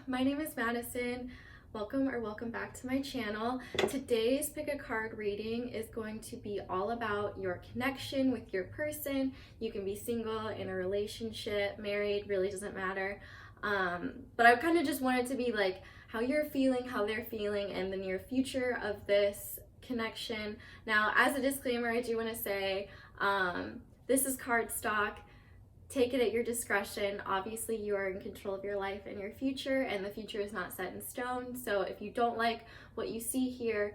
my name is Madison. Welcome back to my channel. Today's pick a card reading is going to be all about your connection with your person. You can be single, in a relationship, married, really doesn't matter. But I kind of just wanted to be like how you're feeling, how they're feeling, and the near future of this connection. Now, as a disclaimer, I do want to say this is card stock. Take it at your discretion. Obviously, you are in control of your life and your future, and the future is not set in stone. So if you don't like what you see here,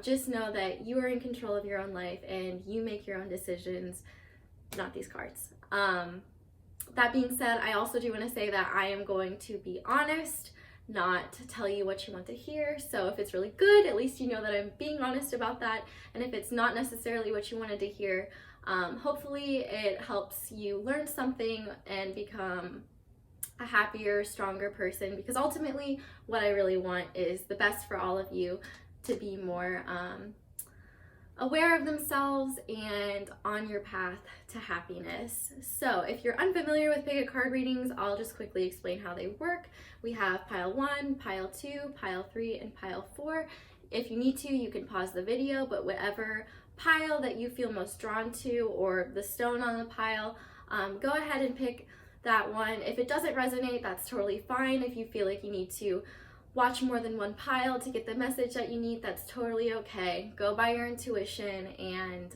just know that you are in control of your own life and you make your own decisions, not these cards. That being said, I also do want to say that I am going to be honest, not to tell you what you want to hear. So if it's really good, at least you know that I'm being honest about that. And if it's not necessarily what you wanted to hear, hopefully it helps you learn something and become a happier, stronger person, because ultimately what I really want is the best for all of you to be more aware of themselves and on your path to happiness. So if you're unfamiliar with pick a card readings, I'll just quickly explain how they work. We have pile 1, pile 2, pile 3, and pile 4. If you need to, you can pause the video, but whatever pile that you feel most drawn to, or the stone on the pile, go ahead and pick that one. If it doesn't resonate, that's totally fine. If you feel like you need to watch more than one pile to get the message that you need, that's totally okay. Go by your intuition, and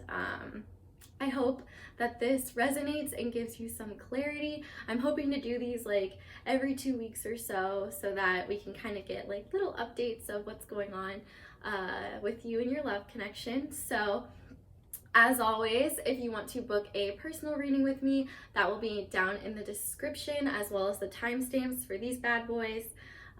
I hope that this resonates and gives you some clarity. I'm hoping to do these like every 2 weeks or so that we can kind of get like little updates of what's going on with you and your love connection. So as always, if you want to book a personal reading with me, that will be down in the description, as well as the timestamps for these bad boys.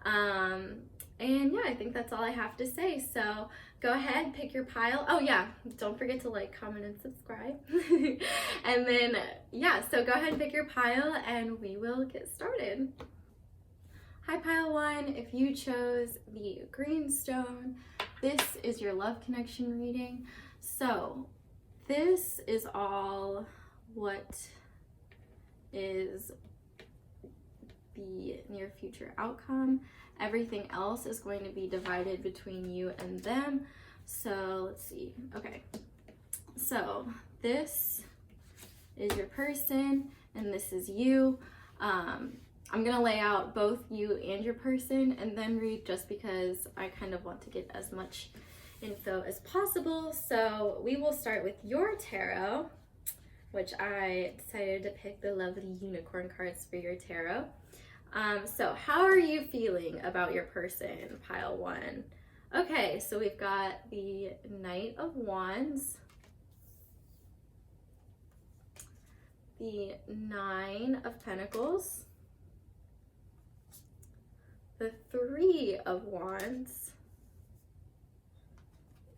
And yeah, I think that's all I have to say. So go ahead, pick your pile. Oh yeah, don't forget to like, comment, and subscribe. And then yeah, so go ahead and pick your pile and we will get started. Hi pile 1, if you chose the green stone, this is your love connection reading. So this is all what is the near future outcome. Everything else is going to be divided between you and them. So let's see. Okay, so this is your person and this is you. I'm gonna lay out both you and your person and then read, just because I kind of want to get as much info as possible. So we will start with your tarot, which I decided to pick the lovely unicorn cards for your tarot. So how are you feeling about your person, pile 1? Okay, so we've got the Knight of Wands, the 9 of Pentacles, the 3 of Wands,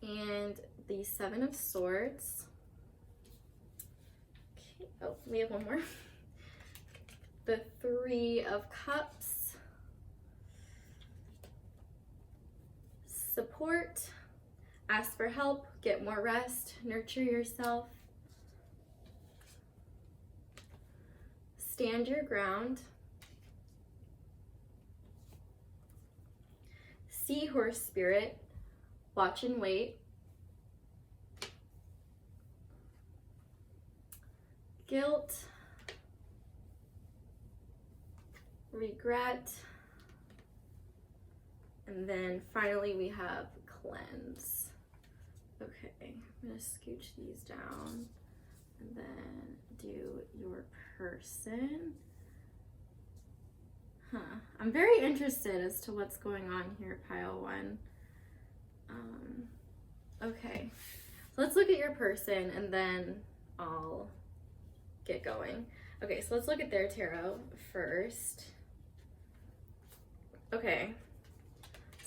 and the 7 of Swords. Okay, oh, we have one more. The 3 of Cups, support, ask for help, get more rest, nurture yourself, stand your ground, seahorse spirit, watch and wait, guilt, regret, and then finally we have cleanse. Okay, I'm gonna scooch these down and then do your person. I'm very interested as to what's going on here, pile 1. Okay, so let's look at your person and then I'll get going. Okay, so let's look at their tarot first. Okay,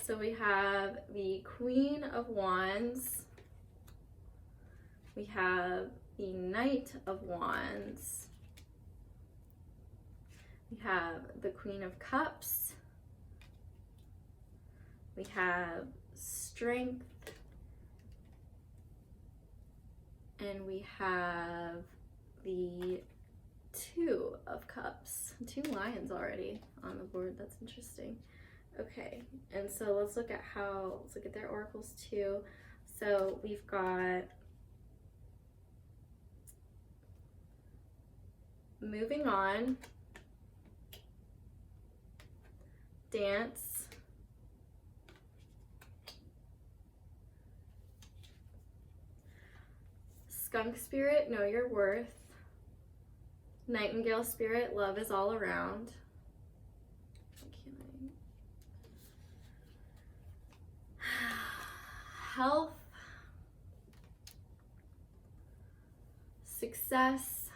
so we have the Queen of Wands, we have the Knight of Wands, we have the Queen of Cups, we have Strength, and we have the 2 of Cups. 2 lions already on the board, that's interesting. Okay, and so let's look at their oracles too. So we've got moving on, dance, skunk spirit, know your worth, nightingale spirit, love is all around. Health, success,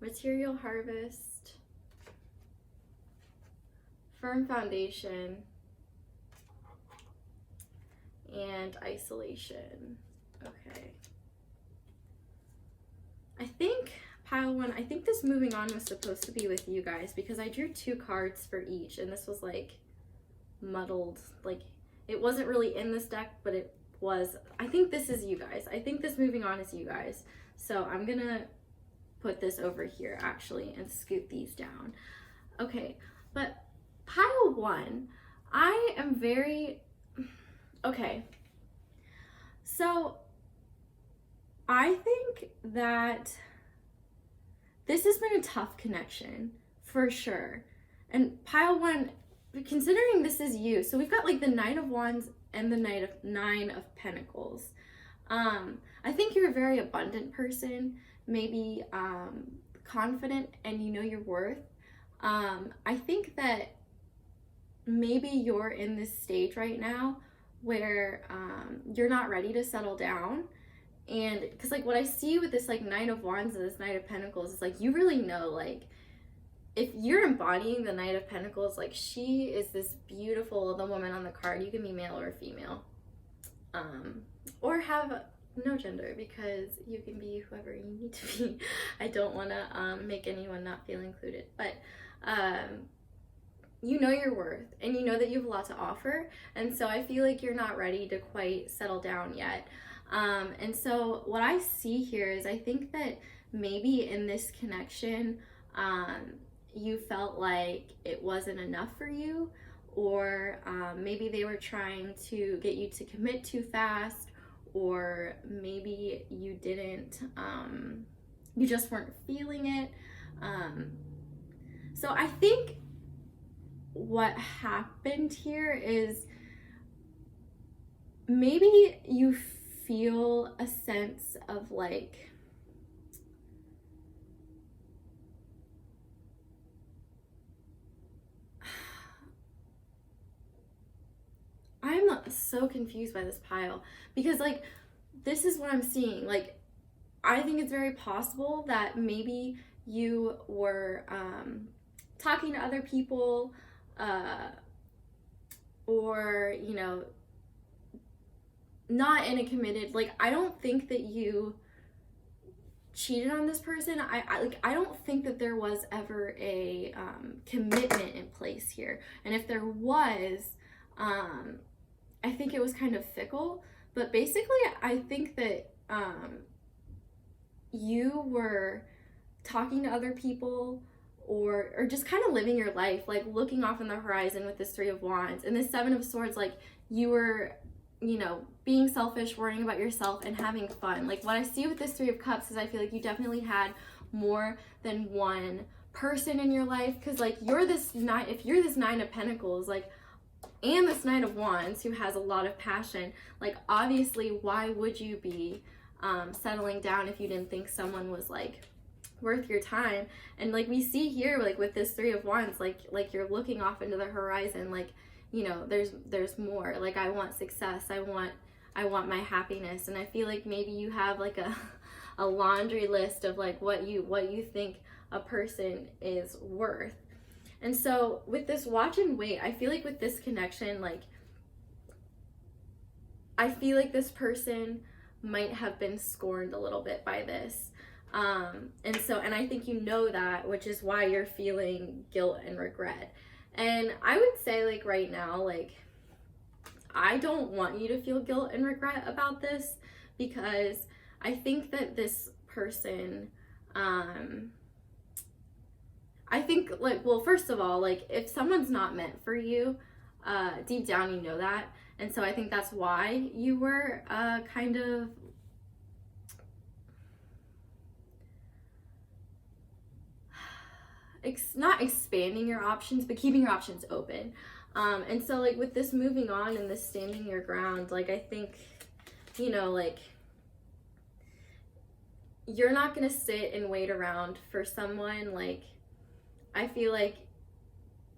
material harvest, firm foundation, and isolation. Okay. I think pile one, I think this moving on was supposed to be with you guys because I drew 2 cards for each and this was like muddled. Like it wasn't really in this deck, but it was. I think this is you guys. I think this moving on is you guys. So I'm gonna put this over here actually and scoot these down. Okay, but pile one, I am very, okay. So I think that this has been a tough connection for sure. And pile one, considering this is you, so we've got like the Knight of Wands and the Nine of Pentacles. I think you're a very abundant person, maybe confident, and you know your worth. I think that maybe you're in this stage right now where you're not ready to settle down. And because like what I see with this like Knight of Wands and this Knight of Pentacles is like you really know, like if you're embodying the Knight of Pentacles, like she is this beautiful, the woman on the card, you can be male or female, or have no gender because you can be whoever you need to be. I don't want to make anyone not feel included, but you know your worth and you know that you have a lot to offer, and so I feel like you're not ready to quite settle down yet. And so what I see here is I think that maybe in this connection you felt like it wasn't enough for you, or maybe they were trying to get you to commit too fast, or maybe you didn't, you just weren't feeling it. So I think what happened here is maybe you feel a sense of like, I'm so confused by this pile because like this is what I'm seeing. Like I think it's very possible that maybe you were talking to other people, or you know, not in a committed, like I don't think that you cheated on this person. I don't think that there was ever a commitment in place here, and if there was, I think it was kind of fickle. But basically I think that you were talking to other people, or just kind of living your life, like looking off in the horizon with this 3 of Wands and this 7 of Swords. Like you were, you know, being selfish, worrying about yourself and having fun. Like what I see with this 3 of Cups is I feel like you definitely had more than one person in your life, because like you're this nine, if you're this 9 of Pentacles, like, and this Knight of Wands who has a lot of passion, like obviously why would you be settling down if you didn't think someone was like worth your time? And like we see here, like with this 3 of Wands, like you're looking off into the horizon, like, you know, there's more. Like I want success, I want my happiness. And I feel like maybe you have like a laundry list of like what you think a person is worth. And so with this watch and wait, I feel like with this connection, like I feel like this person might have been scorned a little bit by this. And I think you know that, which is why you're feeling guilt and regret. And I would say like right now, like I don't want you to feel guilt and regret about this, because I think that this person I think, like, well, first of all, like, if someone's not meant for you, deep down you know that. And so I think that's why you were kind of not expanding your options, but keeping your options open. And so, like, with this moving on and this standing your ground, like, I think, you know, like, you're not going to sit and wait around for someone. Like, I feel like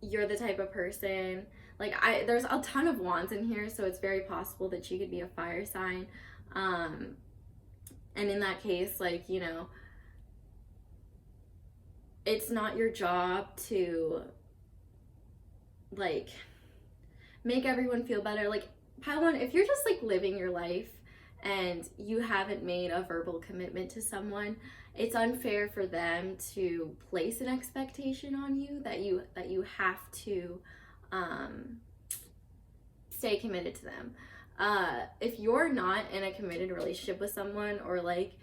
you're the type of person, like, there's a ton of wands in here, so it's very possible that you could be a fire sign. And in that case, like, you know, it's not your job to, like, make everyone feel better. Like, pile one, if you're just, like, living your life and you haven't made a verbal commitment to someone, it's unfair for them to place an expectation on you that you have to stay committed to them. If you're not in a committed relationship with someone, or like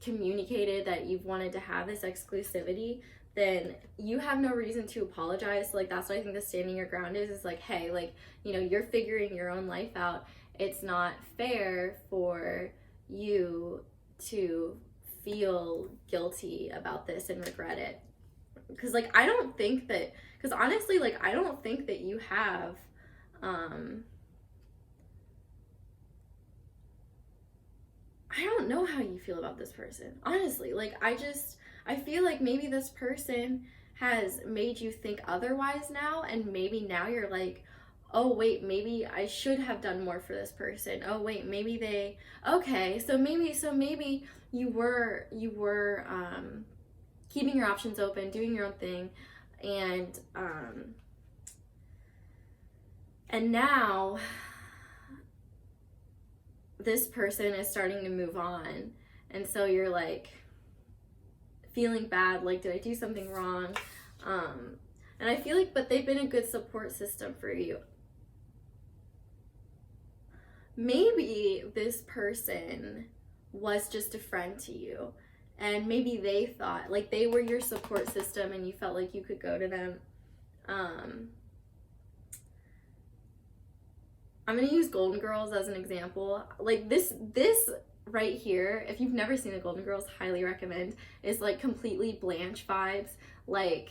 communicated that you've wanted to have this exclusivity, then you have no reason to apologize. Like, that's what I think the standing your ground is like, hey, like, you know, you're figuring your own life out. It's not fair for you to feel guilty about this and regret it. Because, like, I don't think that, because honestly, like, I don't think that you have, I don't know how you feel about this person, honestly. Like, I feel like maybe this person has made you think otherwise now, and maybe now you're like, oh wait, maybe I should have done more for this person. Oh wait, maybe they, okay, so maybe you were keeping your options open, doing your own thing, and now this person is starting to move on, and so you're like feeling bad, like, did I do something wrong? And I feel like, but they've been a good support system for you. Maybe this person was just a friend to you, and maybe they thought, like, they were your support system and you felt like you could go to them. I'm going to use Golden Girls as an example. Like, this right here, if you've never seen the Golden Girls, highly recommend. Is like completely Blanche vibes, like,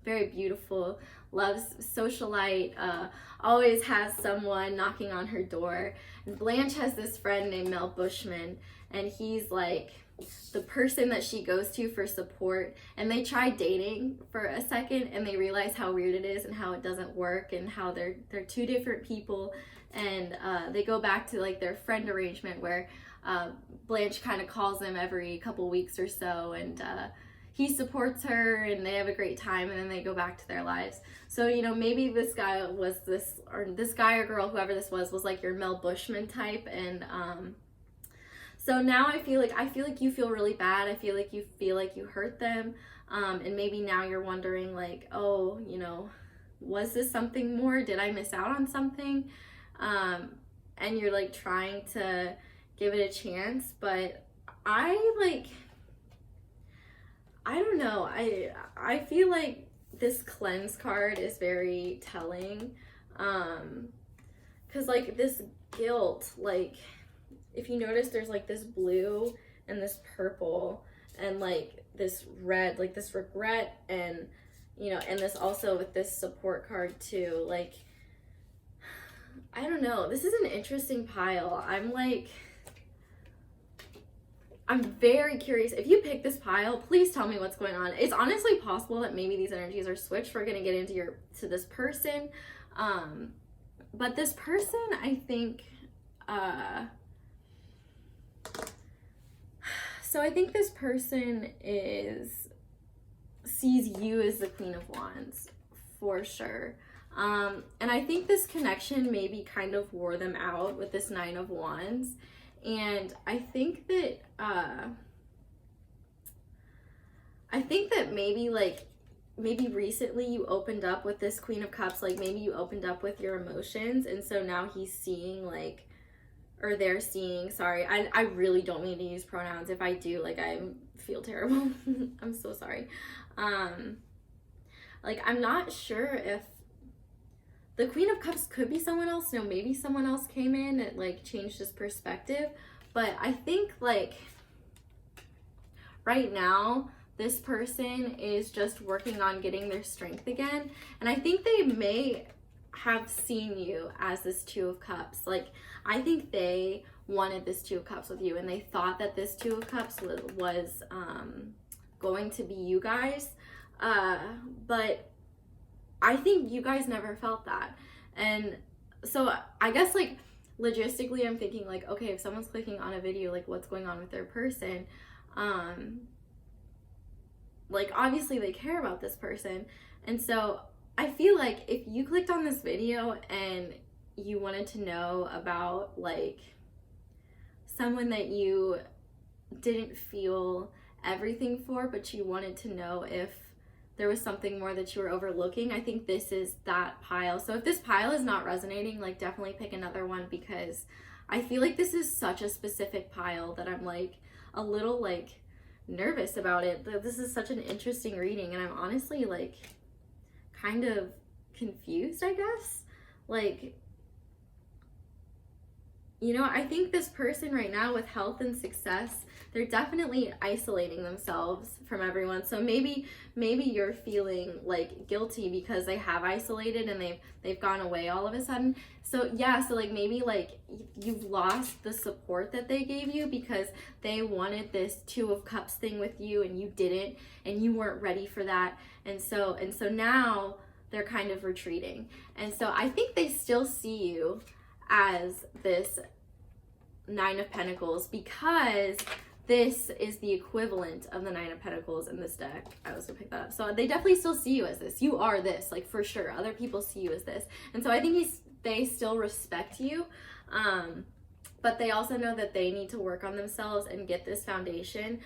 very beautiful, loves socialite, always has someone knocking on her door. And Blanche has this friend named Mel Bushman, and he's like the person that she goes to for support. And they try dating for a second, and they realize how weird it is and how it doesn't work, and how they're two different people. And they go back to like their friend arrangement where Blanche kind of calls him every couple weeks or so, and he supports her, and they have a great time, and then they go back to their lives. So, you know, maybe this guy was this guy or girl, whoever this was like your Mel Bushman type. And so now I feel like you feel really bad. I feel like you hurt them, and maybe now you're wondering, like, oh, you know, was this something more? Did I miss out on something? And you're like trying to give it a chance, but I don't know. I feel like this cleanse card is very telling, because like this guilt, like, if you notice, there's like this blue and this purple and like this red, like this regret, and, you know, and this also with this support card too. Like, I don't know, this is an interesting pile. I'm very curious. If you pick this pile, please tell me what's going on. It's honestly possible that maybe these energies are switched. We're gonna get into this person, but this person, I think, so I think this person sees you as the Queen of Wands for sure. And I think this connection maybe kind of wore them out with this Nine of Wands. And I think that maybe recently you opened up with this Queen of Cups, like maybe you opened up with your emotions, and so now he's seeing, like, or they're seeing, sorry, I really don't mean to use pronouns. If I do, like, I'm feel terrible. I'm so sorry. Like, I'm not sure if the Queen of Cups could be someone else. No, maybe someone else came in and like changed his perspective. But I think like right now, this person is just working on getting their strength again. And I think they may have seen you as this Two of Cups. Like, I think they wanted this Two of Cups with you, and they thought that this Two of Cups was going to be you guys. But I think you guys never felt that. And so I guess like logistically I'm thinking like, okay, if someone's clicking on a video, like what's going on with their person? Like obviously they care about this person. And so I feel like if you clicked on this video and you wanted to know about like someone that you didn't feel everything for, but you wanted to know if there was something more that you were overlooking, I think this is that pile. So if this pile is not resonating, like definitely pick another one, because I feel like this is such a specific pile that I'm like a little like nervous about it. This is such an interesting reading, and I'm honestly like kind of confused, I guess. Like, you know, I think this person right now with health and success, they're definitely isolating themselves from everyone. So maybe you're feeling like guilty because they have isolated and they've gone away all of a sudden. So yeah, so like maybe like you've lost the support that they gave you because they wanted this Two of Cups thing with you and you didn't, and you weren't ready for that. And so now they're kind of retreating. And so I think they still see you as this Nine of Pentacles, because this is the equivalent of the Nine of Pentacles in this deck. I was gonna pick that up. So they definitely still see you as this. You are this, like for sure. Other people see you as this. And so I think they still respect you. But they also know that they need to work on themselves and get this foundation.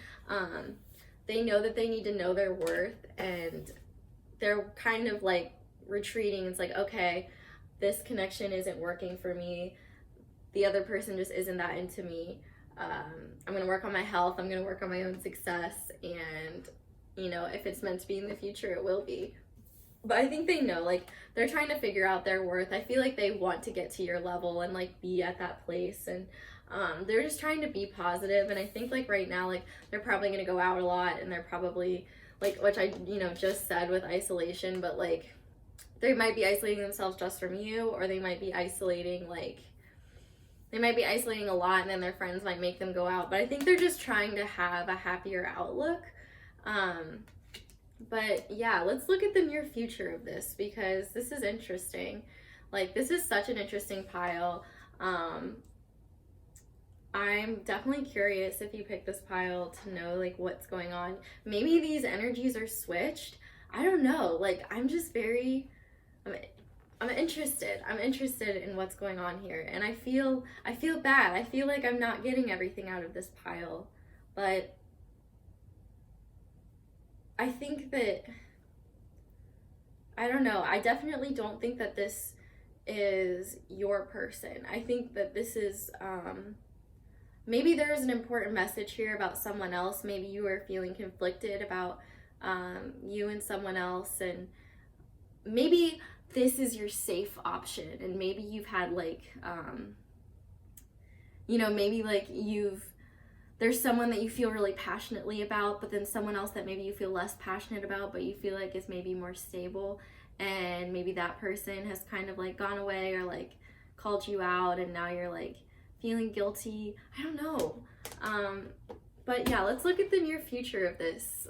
They know that they need to know their worth, and they're kind of like retreating. It's like, okay, this connection isn't working for me. The other person just isn't that into me. I'm going to work on my health. I'm going to work on my own success. And, you know, if it's meant to be in the future, it will be. But I think they know, like, they're trying to figure out their worth. I feel like they want to get to your level and, like, be at that place. And they're just trying to be positive. And I think, like, right now, like, they're probably going to go out a lot. And they're probably, like, which I, you know, just said with isolation. But, like, they might be isolating themselves just from you. Or they might be isolating, like, they might be isolating a lot, and then their friends might make them go out. But I think they're just trying to have a happier outlook. But yeah, let's look at the near future of this, because this is interesting. Like, this is such an interesting pile. I'm definitely curious if you pick this pile to know like what's going on. Maybe these energies are switched. I don't know. Like, I'm just very... I'm interested. I'm interested in what's going on here. And I feel bad. I feel like I'm not getting everything out of this pile. But I think that, I don't know. I definitely don't think that this is your person. I think that this is, maybe there is an important message here about someone else. Maybe you are feeling conflicted about you and someone else. And maybe this is your safe option, and maybe you've had like you know, maybe like there's someone that you feel really passionately about, but then someone else that maybe you feel less passionate about but you feel like is maybe more stable, and maybe that person has kind of like gone away or like called you out, and now you're like feeling guilty. I don't know. But yeah, let's look at the near future of this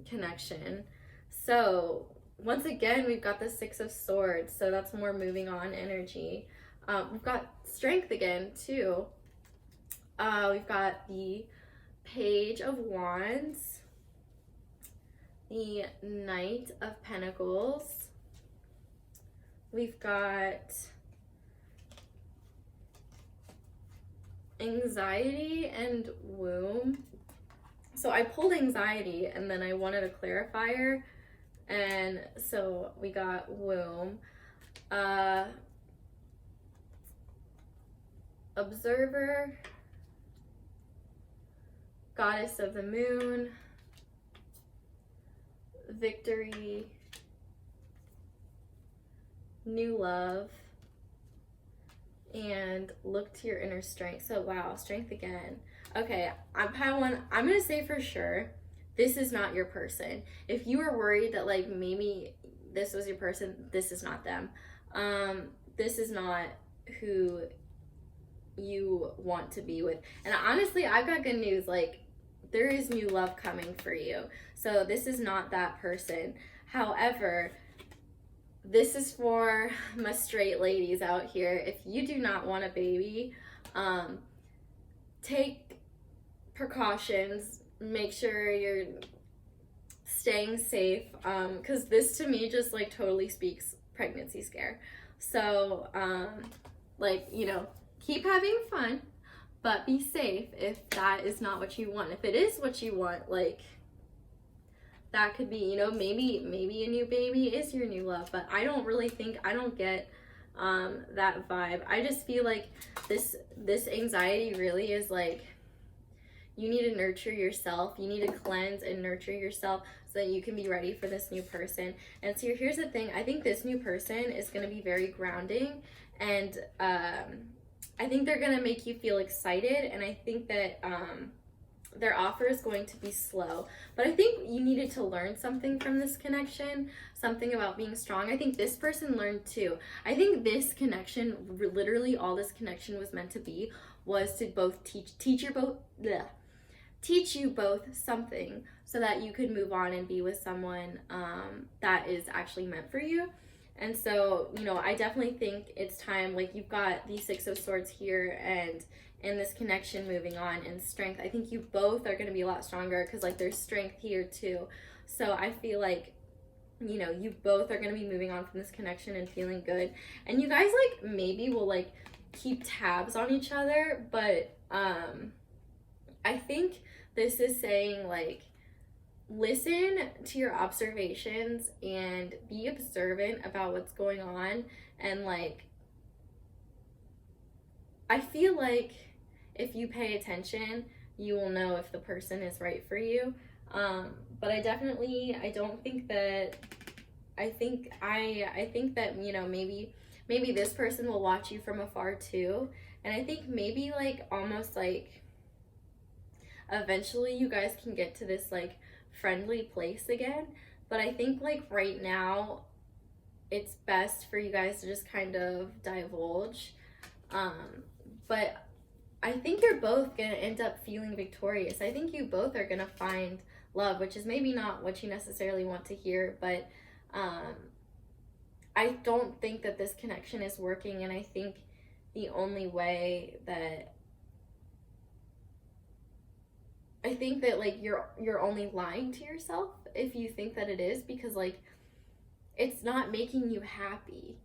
connection. So once again, we've got the Six of Swords, so that's more moving on energy. We've got strength again, too. We've got the Page of Wands, the Knight of Pentacles. We've got anxiety and womb. So I pulled anxiety, and then I wanted a clarifier. And so we got womb, observer, goddess of the moon, victory, new love, and look to your inner strength. So wow, strength again. Okay, I'm gonna say for sure, this is not your person. If you were worried that like maybe this was your person, this is not them. This is not who you want to be with. And honestly, I've got good news. Like, there is new love coming for you. So this is not that person. However, this is for my straight ladies out here. If you do not want a baby, take precautions. Make sure you're staying safe, because this to me just like totally speaks pregnancy scare. So like, you know, keep having fun, but be safe if that is not what you want. If it is what you want, like, that could be, you know, maybe a new baby is your new love. But I don't really think, I don't get that vibe. I just feel like this anxiety really is like, you need to nurture yourself. You need to cleanse and nurture yourself so that you can be ready for this new person. And so here's the thing. I think this new person is going to be very grounding, and I think they're going to make you feel excited. And I think that their offer is going to be slow. But I think you needed to learn something from this connection, something about being strong. I think this person learned too. I think this connection, literally all this connection was meant to be, was to both teach you both something so that you could move on and be with someone that is actually meant for you. And so, you know, I definitely think it's time, like, you've got the Six of Swords here and this connection moving on, and strength. I think you both are going to be a lot stronger because, like, there's strength here too. So I feel like, you know, you both are going to be moving on from this connection and feeling good. And you guys, like, maybe will, like, keep tabs on each other, but I think this is saying, like, listen to your observations and be observant about what's going on. And, like, I feel like if you pay attention, you will know if the person is right for you. But I don't think that, I think that, you know, maybe this person will watch you from afar too. And I think maybe, like, almost like eventually you guys can get to this, like, friendly place again. But I think, like, right now it's best for you guys to just kind of divulge. But I think you're both gonna end up feeling victorious. I think you both are gonna find love, which is maybe not what you necessarily want to hear, but I don't think that this connection is working. And I think the only way that, I think that, like, you're only lying to yourself if you think that it is, because, like, it's not making you happy.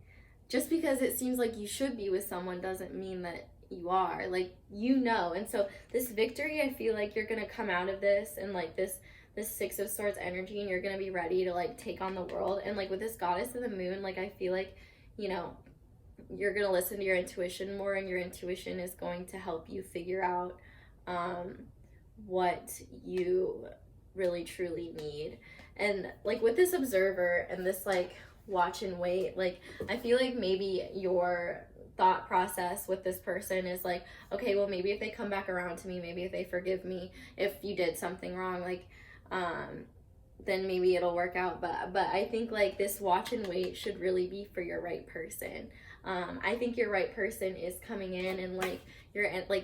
Just because it seems like you should be with someone doesn't mean that you are, like, you know. And so this victory, I feel like you're gonna come out of this and, like, this Six of Swords energy, and you're gonna be ready to, like, take on the world. And, like, with this Goddess of the Moon, like, I feel like, you know, you're gonna listen to your intuition more, and your intuition is going to help you figure out what you really truly need. And, like, with this observer and this, like, watch and wait, like, I feel like maybe your thought process with this person is like, okay, well, maybe if they come back around to me, maybe if they forgive me, if you did something wrong, like, then maybe it'll work out. But I think, like, this watch and wait should really be for your right person. I think your right person is coming in, and, like,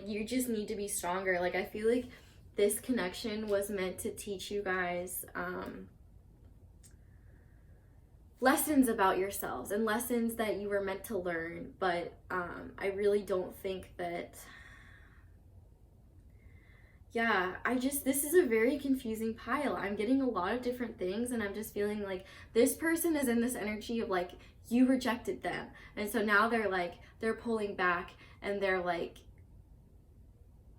you just need to be stronger. Like, I feel like this connection was meant to teach you guys lessons about yourselves and lessons that you were meant to learn. But I really don't think that, yeah, this is a very confusing pile. I'm getting a lot of different things, and I'm just feeling like this person is in this energy of, like, you rejected them, and so now they're pulling back, and they're, like,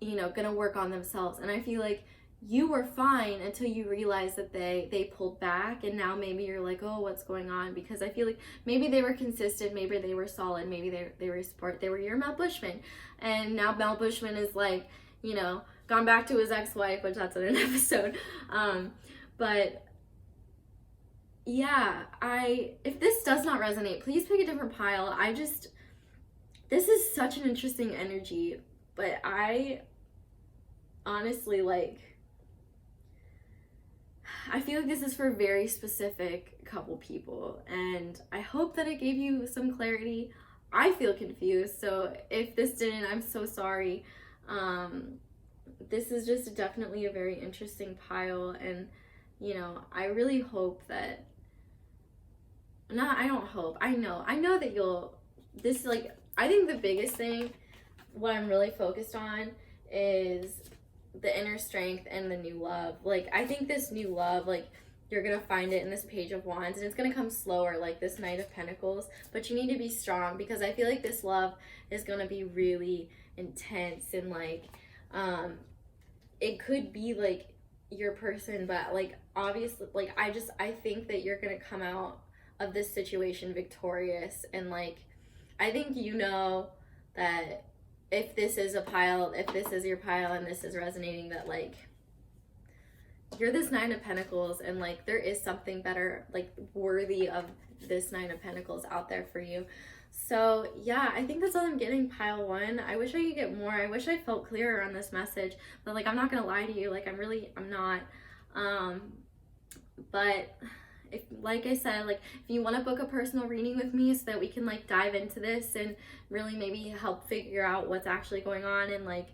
you know, gonna work on themselves. And I feel like you were fine until you realized that they pulled back, and now maybe you're like, oh, what's going on? Because I feel like maybe they were consistent, maybe they were solid, maybe they were support, they were your Mel Bushman, and now Mel Bushman is, like, you know, gone back to his ex-wife, which that's in an episode. But yeah, if this does not resonate, please pick a different pile. This is such an interesting energy, but I honestly, like, I feel like this is for a very specific couple people, and I hope that it gave you some clarity. I feel confused, so if this didn't, I'm so sorry. This is just definitely a very interesting pile, and you know, I really hope that, no, I don't hope, I know that you'll, this, like, I think the biggest thing, what I'm really focused on is the inner strength and the new love. Like, I think this new love, like, you're gonna find it in this Page of Wands, and it's gonna come slower, like this Knight of Pentacles, but you need to be strong, because I feel like this love is gonna be really intense, and like, it could be like your person, but like, obviously, like, I think that you're gonna come out of this situation victorious, and like, I think you know that if this is your pile and this is resonating, that like, you're this Nine of Pentacles, and like, there is something better, like, worthy of this Nine of Pentacles out there for you. So yeah, I think that's all I'm getting, pile one. I wish I could get more. I wish I felt clearer on this message, but like, I'm not gonna lie to you, like, I'm not. But if, like I said, like, if you want to book a personal reading with me so that we can like dive into this and really maybe help figure out what's actually going on, and like,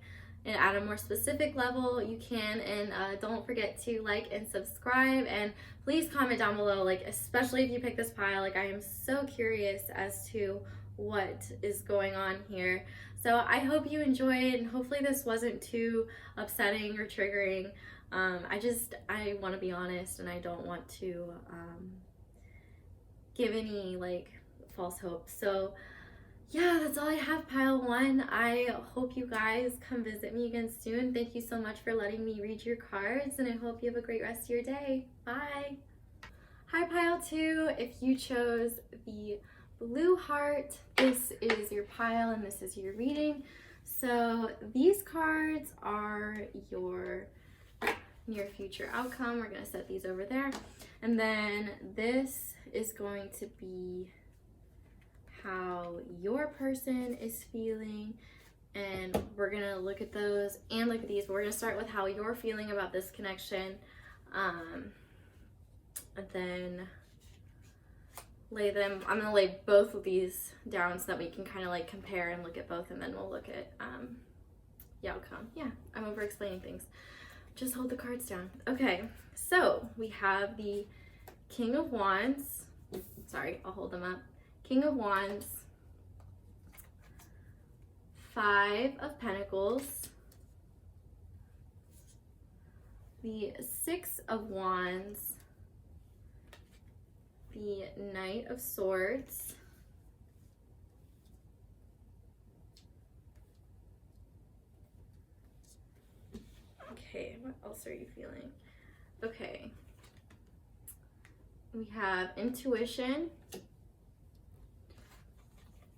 and at a more specific level, you can. And don't forget to like and subscribe, and please comment down below, like, especially if you pick this pile. Like, I am so curious as to what is going on here. So I hope you enjoyed, and hopefully this wasn't too upsetting or triggering. I want to be honest, and I don't want to give any like false hope. So yeah, that's all I have, pile one. I hope you guys come visit me again soon. Thank you so much for letting me read your cards, and I hope you have a great rest of your day. Bye. Hi, pile two. If you chose the blue heart, this is your pile and this is your reading. So these cards are your near future outcome. We're going to set these over there. And then this is going to be how your person is feeling. And we're going to look at those and look at these. But we're going to start with how you're feeling about this connection. And then lay them, I'm going to lay both of these down so that we can kind of like compare and look at both. And then we'll look at the outcome. Yeah, I'm over explaining things. Just hold the cards down. Okay, so we have the King of Wands. Sorry, I'll hold them up. King of Wands, Five of Pentacles, the Six of Wands, the Knight of Swords, okay, what else are you feeling? Okay, we have intuition,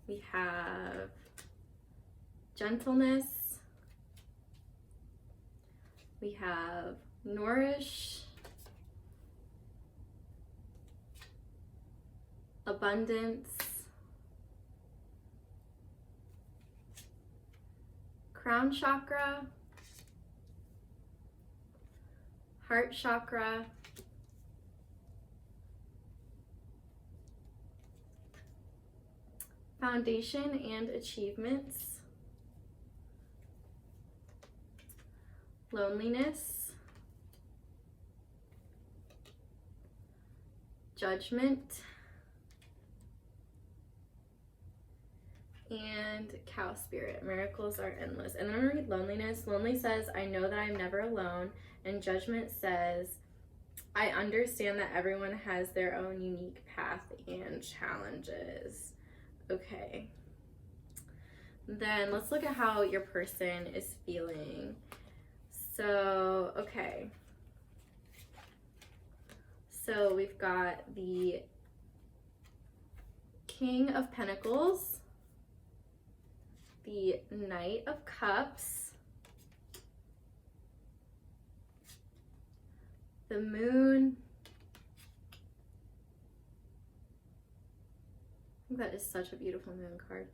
we have gentleness, we have nourish, abundance, crown chakra, heart chakra, foundation and achievements, loneliness, judgment, and cow spirit. Miracles are endless. And then I'm gonna read loneliness. Lonely says, I know that I'm never alone. And judgment says, I understand that everyone has their own unique path and challenges. Okay. Then let's look at how your person is feeling. So, okay. So we've got the King of Pentacles, the Knight of Cups, the Moon, that is such a beautiful moon card.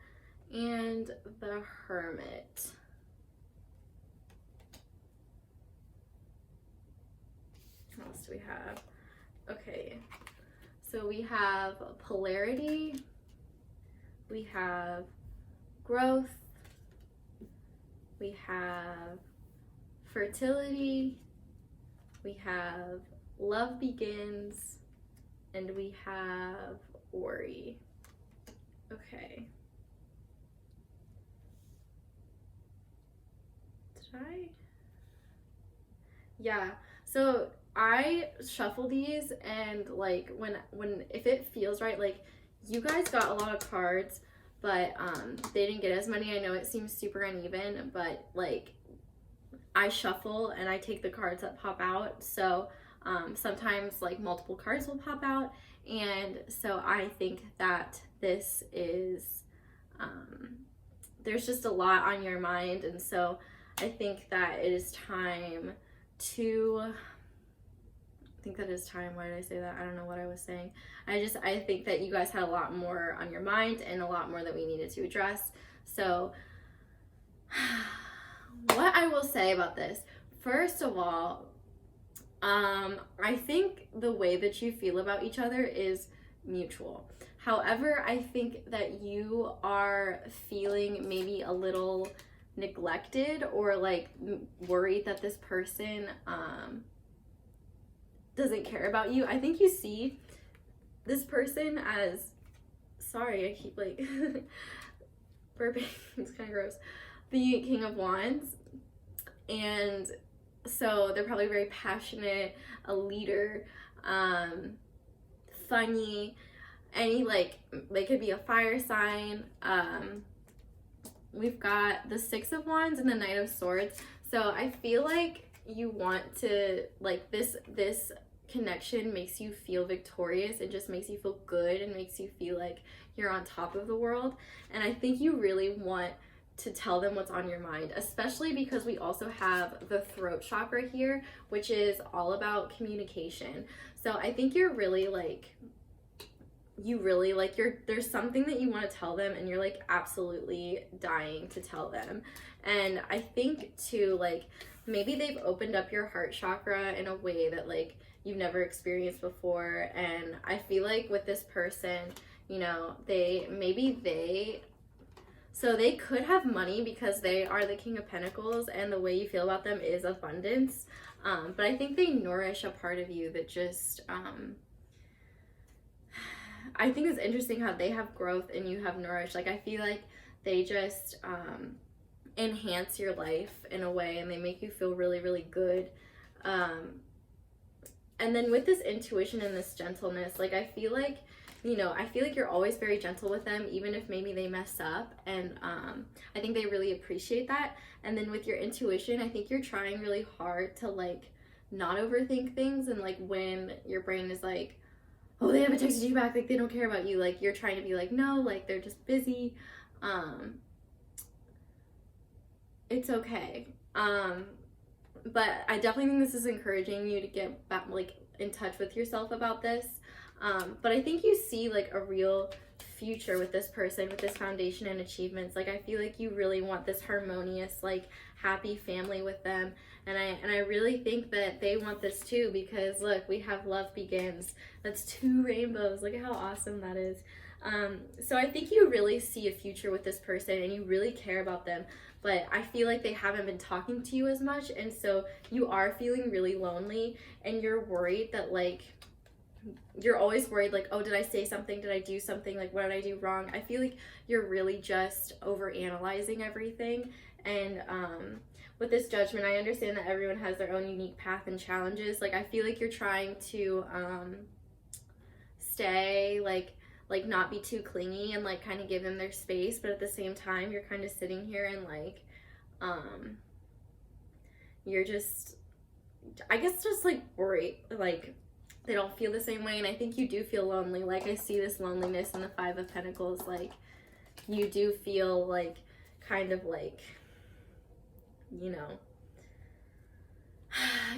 And the Hermit. What else do we have? Okay, so we have polarity, we have growth, we have fertility, we have love begins, and we have worry. Okay. Did I? Yeah. So I shuffle these, and like when if it feels right, like you guys got a lot of cards, but they didn't get as many. I know it seems super uneven, but like I shuffle and I take the cards that pop out. So sometimes like multiple cards will pop out, and so I think that this is there's just a lot on your mind, and so I think that it is time to why did I say that? I don't know what I was saying. I think that you guys had a lot more on your mind and a lot more that we needed to address. So what I will say about this, first of all, I think the way that you feel about each other is mutual. However, I think that you are feeling maybe a little neglected or like worried that this person doesn't care about you. I think you see this person as, sorry, I keep like burping, it's kind of gross, the King of Wands. And so they're probably very passionate, a leader, funny, any like, they could be a fire sign. We've got the Six of Wands and the Knight of Swords. So I feel like you want to, like, this connection makes you feel victorious. It just makes you feel good and makes you feel like you're on top of the world. And I think you really want to tell them what's on your mind, especially because we also have the throat chakra here, which is all about communication. So I think you're really like, there's something that you want to tell them, and you're like absolutely dying to tell them. And I think too, like, maybe they've opened up your heart chakra in a way that like you've never experienced before. And I feel like with this person, you know, they could have money because they are the King of Pentacles, and the way you feel about them is abundance. But I think they nourish a part of you that just, I think it's interesting how they have growth and you have nourish. Like, I feel like they just enhance your life in a way, and they make you feel really, really good. And then with this intuition and this gentleness, like, I feel like you're always very gentle with them, even if maybe they mess up. And I think they really appreciate that. And then with your intuition, I think you're trying really hard to like not overthink things. And like when your brain is like, oh, they haven't texted you back, like they don't care about you, like you're trying to be like, no, like they're just busy. It's okay. But I definitely think this is encouraging you to get back, like, in touch with yourself about this. But I think you see like a real future with this person, with this foundation and achievements. Like, I feel like you really want this harmonious, like, happy family with them. And I really think that they want this too, because look, we have love begins. That's 2 rainbows. Look at how awesome that is. So I think you really see a future with this person, and you really care about them. But I feel like they haven't been talking to you as much, and so you are feeling really lonely, and you're worried that, like, you're always worried, like, oh, did I say something? Did I do something? Like, what did I do wrong? I feel like you're really just overanalyzing everything. And with this Judgment, I understand that everyone has their own unique path and challenges. Like, I feel like you're trying to stay, like not be too clingy and like kind of give them their space, but at the same time you're kind of sitting here and like you're just, I guess, just like worried, like they don't feel the same way. And I think you do feel lonely. Like, I see this loneliness in the 5 of Pentacles. Like, you do feel like kind of like, you know,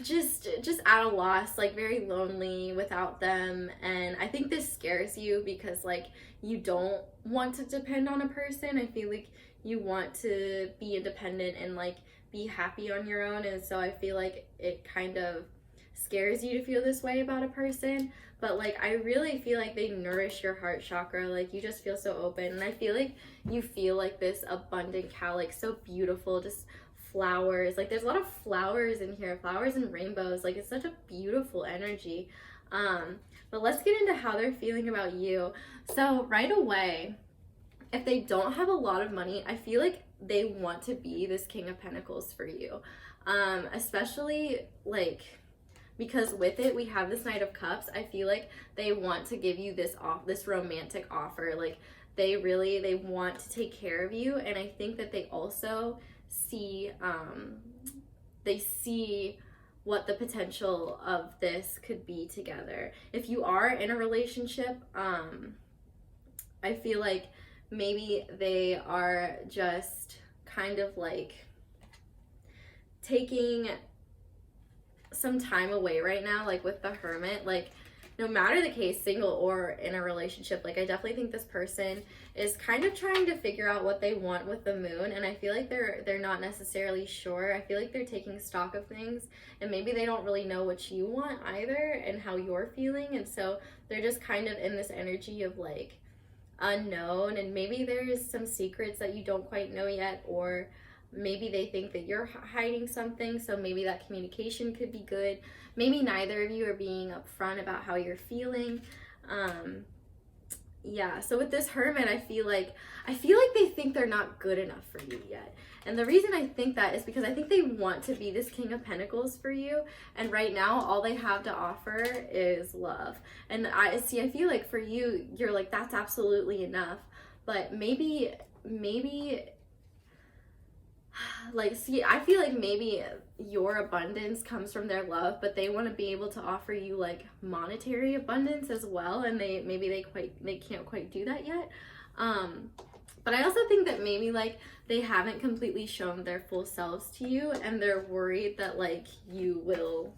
just at a loss, like very lonely without them. And I think this scares you because like you don't want to depend on a person. I feel like you want to be independent and like be happy on your own, and so I feel like it kind of scares you to feel this way about a person. But like I really feel like they nourish your heart chakra. Like you just feel so open, and I feel like you feel like this abundant cow, like so beautiful, just flowers. Like there's a lot of flowers in here, flowers and rainbows. Like it's such a beautiful energy. But let's get into how they're feeling about you. So right away, if they don't have a lot of money, I feel like they want to be this King of Pentacles for you. Especially like because with it we have this Knight of Cups. I feel like they want to give you this romantic offer. Like they want to take care of you, and I think that they also see what the potential of this could be together. If you are in a relationship, I feel like maybe they are just kind of like taking some time away right now, like with the Hermit. Like no matter the case, single or in a relationship, like I definitely think this person is kind of trying to figure out what they want with the moon, and I feel like they're not necessarily sure. I feel like they're taking stock of things, and maybe they don't really know what you want either and how you're feeling, and so they're just kind of in this energy of like unknown, and maybe there's some secrets that you don't quite know yet, or maybe they think that you're hiding something, so maybe that communication could be good. Maybe neither of you are being upfront about how you're feeling. Yeah, so with this Hermit, I feel like they think they're not good enough for you yet. And the reason I think that is because I think they want to be this King of Pentacles for you, and right now all they have to offer is love. And I feel like for you, you're like, that's absolutely enough. But maybe like, see, I feel like maybe your abundance comes from their love, but they want to be able to offer you like monetary abundance as well, and they can't quite do that yet. But I also think that maybe like they haven't completely shown their full selves to you, and they're worried that like you will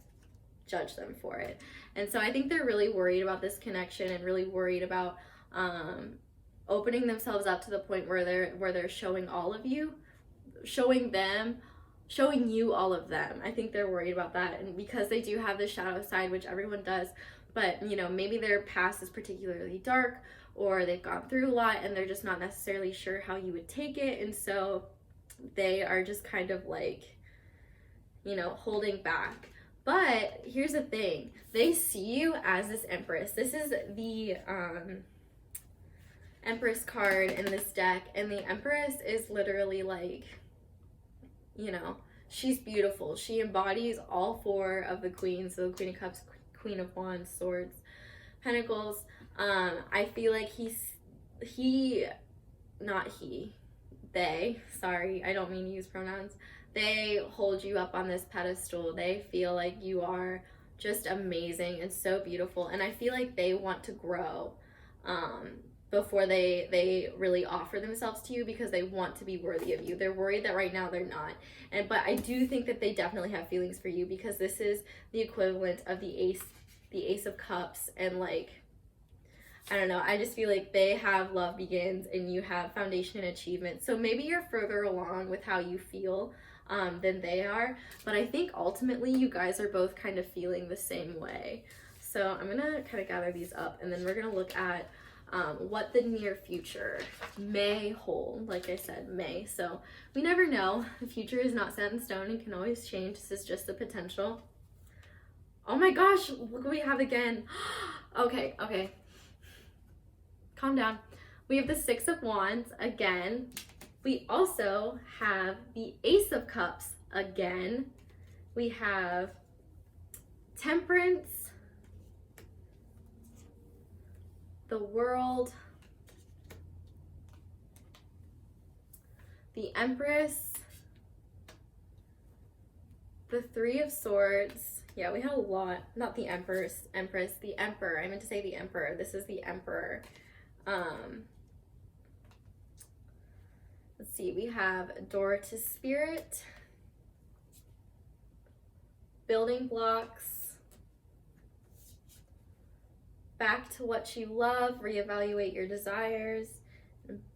judge them for it. And so I think they're really worried about this connection, and really worried about opening themselves up to the point where they're showing all of you, showing you all of them. I think they're worried about that, and because they do have the shadow side, which everyone does, but you know, maybe their past is particularly dark, or they've gone through a lot and they're just not necessarily sure how you would take it, and so they are just kind of like, you know, holding back. But here's the thing, they see you as this Empress. This is the Empress card in this deck, and the Empress is literally like, you know, she's beautiful. She embodies all four of the queens, so the Queen of Cups, Queen of Wands, Swords, Pentacles. I feel like they, sorry, I don't mean to use pronouns, they hold you up on this pedestal. They feel like you are just amazing and so beautiful, and I feel like they want to grow before they really offer themselves to you, because they want to be worthy of you. They're worried that right now they're not. But I do think that they definitely have feelings for you, because this is the equivalent of the Ace of Cups, and like, I don't know, I just feel like they have love begins and you have foundation and achievement. So maybe you're further along with how you feel than they are, but I think ultimately you guys are both kind of feeling the same way. So I'm gonna kind of gather these up, and then we're gonna look at what the near future may hold. Like I said, may. So we never know. The future is not set in stone and can always change. This is just the potential. Oh my gosh, look what we have again. Okay. Calm down. We have the Six of Wands again. We also have the Ace of Cups again. We have Temperance, the World, the Empress, the Three of Swords. Yeah, we have a lot. Not the Empress, the Emperor. I meant to say the Emperor. This is the Emperor. Let's see, we have Door to Spirit, building blocks, back to what you love, reevaluate your desires,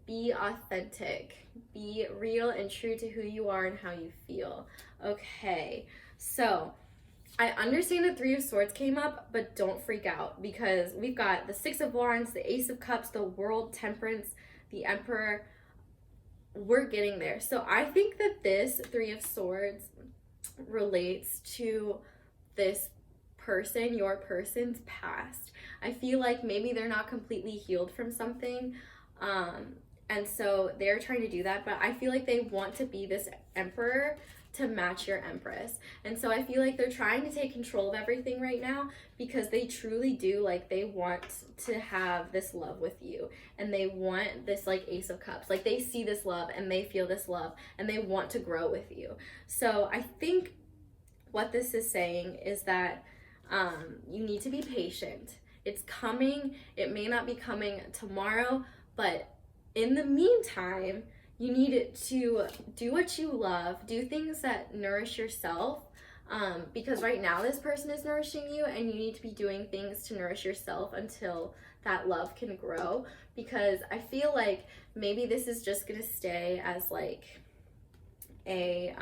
be authentic, be real and true to who you are and how you feel. Okay, so I understand the Three of Swords came up, but don't freak out, because we've got the Six of Wands, the Ace of Cups, the World, Temperance, the Emperor. We're getting there. So I think that this Three of Swords relates to this person, your person's past. I feel like maybe they're not completely healed from something, and so they're trying to do that, but I feel like they want to be this Emperor to match your Empress. And so I feel like they're trying to take control of everything right now, because they truly do, like, they want to have this love with you, and they want this, like, Ace of Cups. Like, they see this love and they feel this love and they want to grow with you. So I think what this is saying is that you need to be patient. It's coming. It may not be coming tomorrow, but in the meantime, you need to do what you love, do things that nourish yourself, because right now this person is nourishing you, and you need to be doing things to nourish yourself until that love can grow, because I feel like maybe this is just gonna stay as like a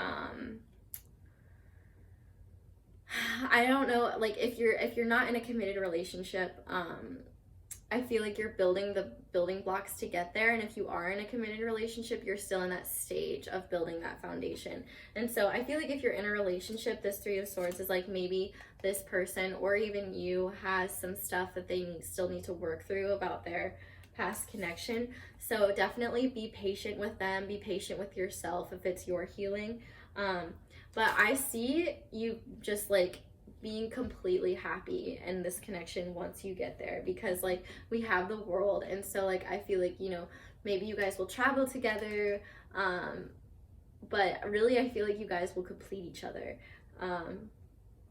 I don't know, like if you're not in a committed relationship, I feel like you're building the building blocks to get there. And if you are in a committed relationship, you're still in that stage of building that foundation. And so I feel like if you're in a relationship, this Three of Swords is like maybe this person or even you has some stuff that they still need to work through about their past connection. So definitely be patient with them, be patient with yourself if it's your healing. But I see you just like being completely happy in this connection once you get there, because like we have the World, and so like I feel like, you know, maybe you guys will travel together, but really I feel like you guys will complete each other, and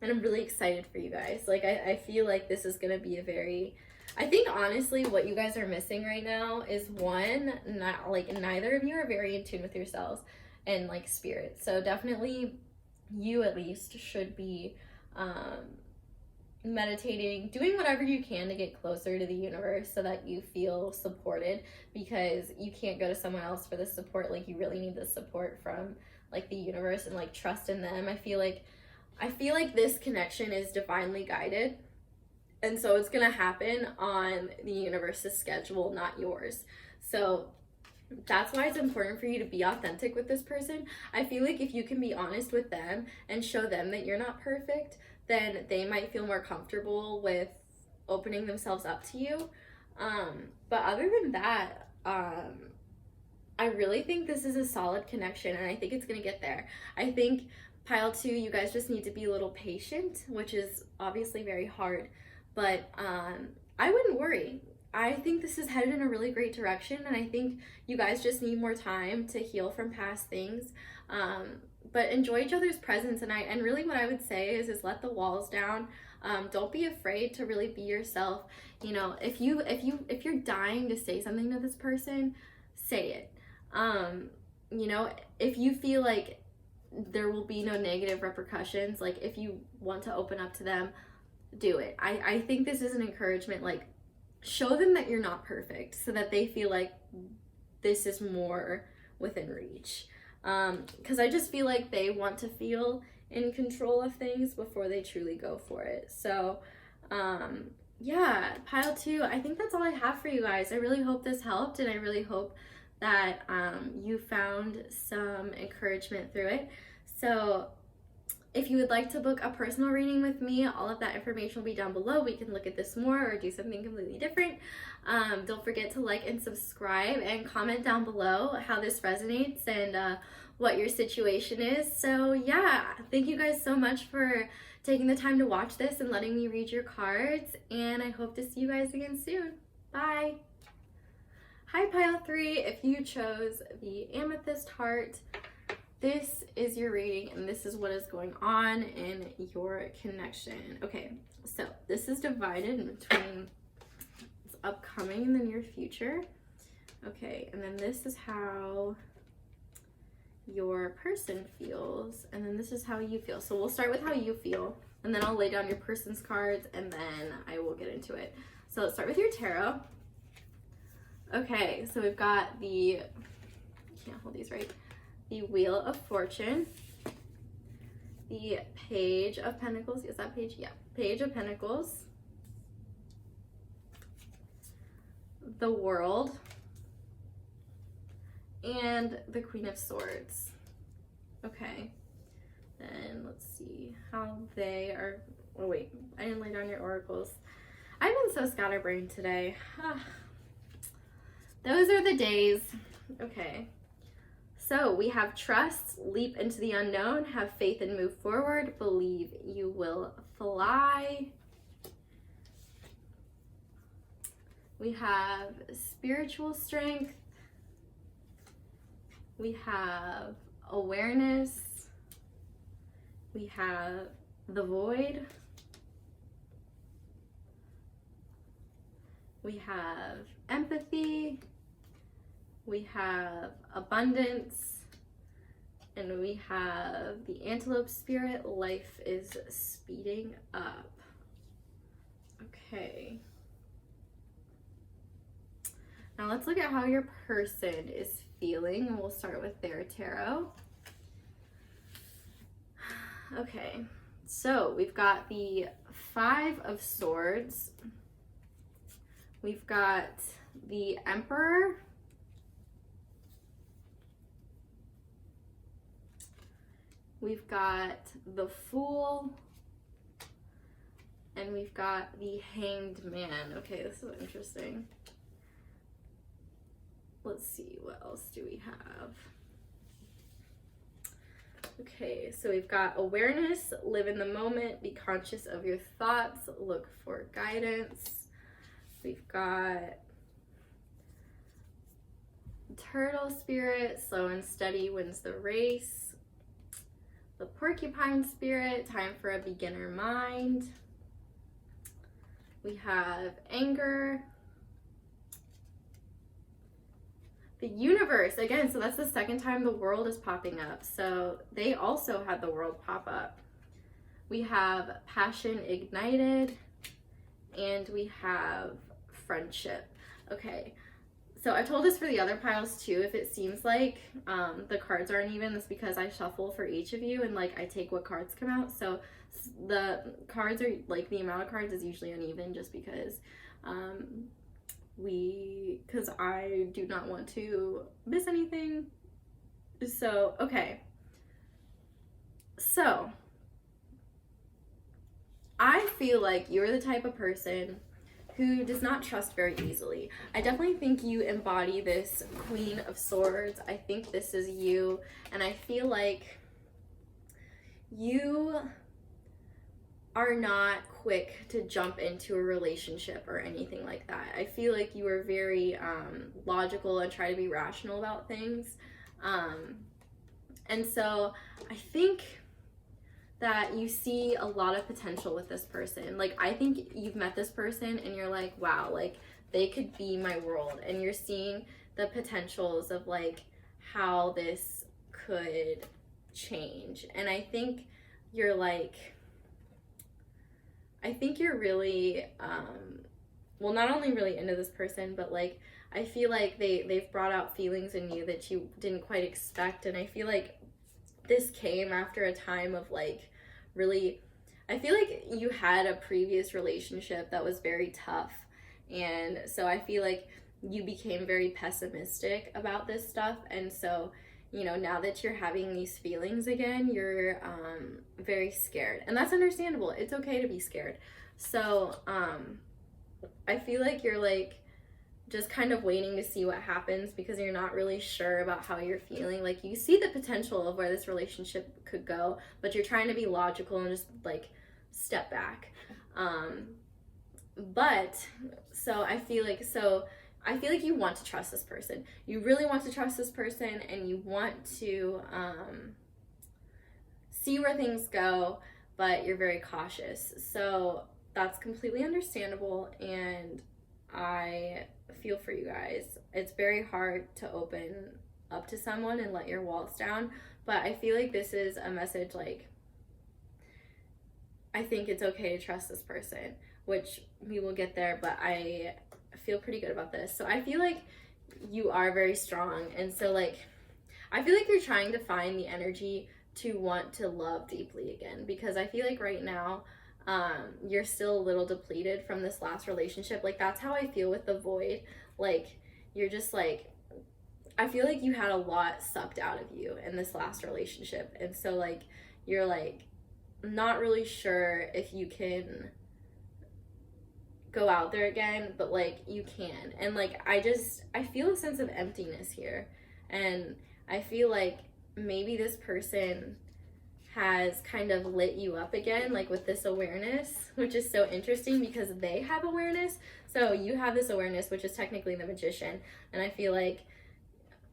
I'm really excited for you guys. Like I feel like this is gonna be a very, I think honestly what you guys are missing right now is one, not like neither of you are very in tune with yourselves and like spirit. So definitely you at least should be meditating, doing whatever you can to get closer to the universe so that you feel supported, because you can't go to someone else for the support. Like you really need the support from like the universe and like trust in them. I feel like this connection is divinely guided, and so it's gonna happen on the universe's schedule, not yours. So that's why it's important for you to be authentic with this person. I feel like if you can be honest with them and show them that you're not perfect, then they might feel more comfortable with opening themselves up to you. But other than that, I really think this is a solid connection, and I think it's gonna get there. I think pile 2, you guys just need to be a little patient, which is obviously very hard, but I wouldn't worry. I think this is headed in a really great direction, and I think you guys just need more time to heal from past things. But enjoy each other's presence, and really what I would say is let the walls down. Don't be afraid to really be yourself. You know, if you're dying to say something to this person, say it. You know, if you feel like there will be no negative repercussions, like if you want to open up to them, do it. I think this is an encouragement, like show them that you're not perfect so that they feel like this is more within reach. Because I just feel like they want to feel in control of things before they truly go for it. So yeah, pile 2, I think that's all I have for you guys. I really hope this helped, and I really hope that you found some encouragement through it. So if you would like to book a personal reading with me, all of that information will be down below. We can look at this more or do something completely different. Don't forget to like and subscribe and comment down below how this resonates and what your situation is. So yeah, thank you guys so much for taking the time to watch this and letting me read your cards, and I hope to see you guys again soon. Bye. Hi pile 3, if you chose the Amethyst Heart, this is your reading, and this is what is going on in your connection. Okay, so this is divided in between what's upcoming in the near future. Okay, and then this is how your person feels, and then this is how you feel. So we'll start with how you feel, and then I'll lay down your person's cards, and then I will get into it. So let's start with your tarot. Okay, so we've got the, can't hold these right, the Wheel of Fortune, the Page of Pentacles, is that page? Yeah, Page of Pentacles, the World, and the Queen of Swords. Okay, then let's see how they are. Oh wait, I didn't lay down your oracles. I've been so scatterbrained today. Those are the days. Okay, so we have trust, leap into the unknown, have faith and move forward, believe you will fly. We have spiritual strength. We have awareness. We have the void. We have empathy. We have abundance. And we have the antelope spirit. Life is speeding up. Okay. Now let's look at how your person is feeling, and we'll start with their tarot. Okay, so we've got the Five of Swords. We've got the Emperor. We've got the Fool. And we've got the Hanged Man. Okay, this is interesting. Let's see, what else do we have? Okay, so we've got awareness, live in the moment, be conscious of your thoughts, look for guidance. We've got turtle spirit, slow and steady wins the race. The porcupine spirit, time for a beginner mind. We have anger. The universe, again, so that's the second time the world is popping up. So they also had the world pop up. We have passion ignited, and we have friendship. Okay, so I told this for the other piles too. If it seems like the cards aren't even, that's because I shuffle for each of you, and like I take what cards come out. So the cards are like, the amount of cards is usually uneven, just because because I do not want to miss anything. So, okay. So, I feel like you're the type of person who does not trust very easily. I definitely think you embody this Queen of Swords. I think this is you, and I feel like you are not quick to jump into a relationship or anything like that. I feel like you are very logical and try to be rational about things. And so I think that you see a lot of potential with this person. Like, I think you've met this person and you're like, wow, like they could be my world. And you're seeing the potentials of like how this could change. And I think you're like, I think you're really, well, not only really into this person, but like, I feel like they've brought out feelings in you that you didn't quite expect. And I feel like this came after a time of like, really, I feel like you had a previous relationship that was very tough. And so I feel like you became very pessimistic about this stuff. And so, you know, now that you're having these feelings again, you're very scared. And that's understandable. It's okay to be scared. So I feel like you're like just kind of waiting to see what happens because you're not really sure about how you're feeling. Like, you see the potential of where this relationship could go, but you're trying to be logical and just like step back. But so I feel like you want to trust this person. You really want to trust this person, and you want to see where things go, but you're very cautious. So that's completely understandable, and I feel for you guys. It's very hard to open up to someone and let your walls down. But I feel like this is a message like, I think it's okay to trust this person, which we will get there, but I feel pretty good about this. So I feel like you are very strong, and so like I feel like you're trying to find the energy to want to love deeply again, because I feel like right now you're still a little depleted from this last relationship. Like that's how I feel with the void. Like you're just like, I feel like you had a lot sucked out of you in this last relationship, and so like you're like not really sure if you can go out there again, but like you can. And like I feel a sense of emptiness here, and I feel like maybe this person has kind of lit you up again, like with this awareness, which is so interesting because they have awareness. So you have this awareness, which is technically the magician, and I feel like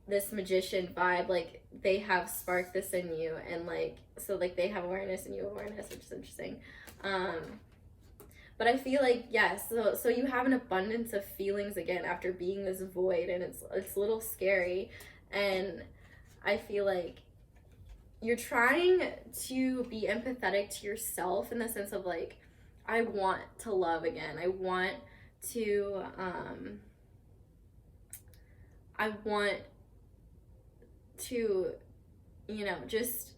this magician vibe, like they have sparked this in you, and like so like they have awareness and you have awareness, which is interesting. But I feel like yes, so you have an abundance of feelings again after being this void, and it's a little scary. And I feel like you're trying to be empathetic to yourself in the sense of like, I want to love again. I want to you know, just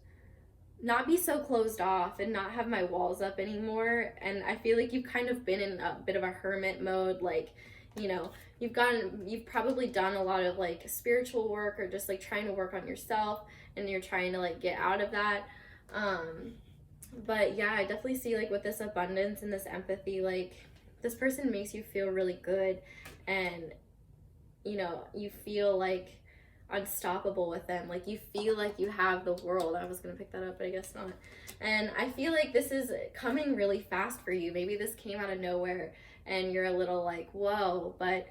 not be so closed off and not have my walls up anymore. And I feel like you've kind of been in a bit of a hermit mode, like, you know, you've probably done a lot of like spiritual work or just like trying to work on yourself, and you're trying to like get out of that. But yeah, I definitely see like with this abundance and this empathy, like this person makes you feel really good, and you know, you feel like unstoppable with them. Like you feel like you have the world. I was gonna pick that up, but I guess not. And I feel like this is coming really fast for you. Maybe this came out of nowhere and you're a little like, whoa, but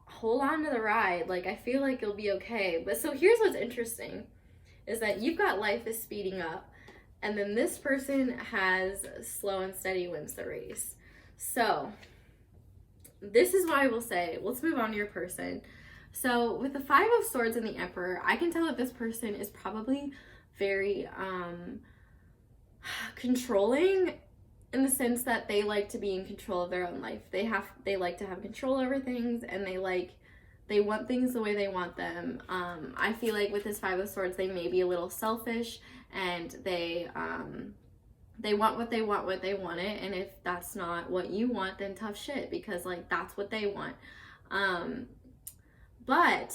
hold on to the ride. Like I feel like you'll be okay. But so here's what's interesting is that you've got life is speeding up, and then this person has slow and steady wins the race. So this is what I will say. Let's move on to your person. So with the Five of Swords and the Emperor, I can tell that this person is probably very controlling, in the sense that they like to be in control of their own life. They like to have control over things, and they want things the way they want them. I feel like with this Five of Swords, they may be a little selfish, and they want what they want it, and if that's not what you want, then tough shit, because like that's what they want. But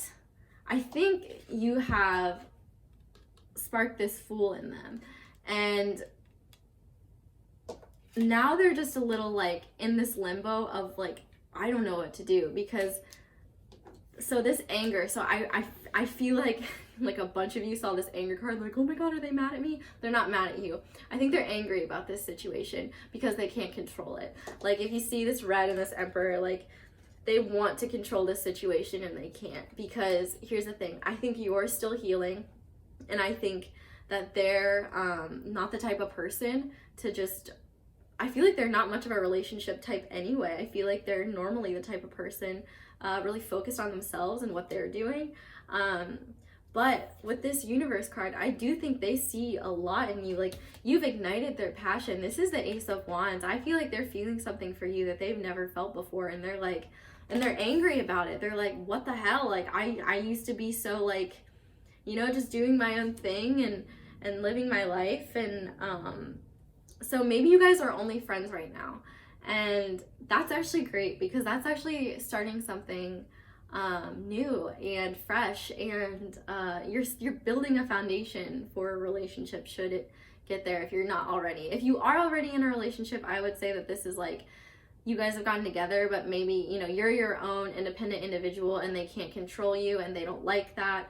I think you have sparked this Fool in them, and now they're just a little like in this limbo of like, I don't know what to do, because so this anger, so I feel like a bunch of you saw this anger card, like, oh my god, are they mad at me? They're not mad at you. I think they're angry about this situation because they can't control it. Like if you see this red and this Emperor, like they want to control this situation and they can't, because here's the thing, I think you're still healing, and I think that they're not the type of person to just, I feel like they're not much of a relationship type anyway. I feel like they're normally the type of person really focused on themselves and what they're doing. But with this Universe card, I do think they see a lot in you. Like you've ignited their passion. This is the Ace of Wands. I feel like they're feeling something for you that they've never felt before, and they're like, and they're angry about it. They're like, what the hell? Like I used to be so like, you know, just doing my own thing and living my life. And so maybe you guys are only friends right now, and that's actually great, because that's actually starting something new and fresh, and you're building a foundation for a relationship should it get there, if you're not already. If you are already in a relationship, I would say that this is like, you guys have gotten together, but maybe, you know, you're your own independent individual and they can't control you, and they don't like that.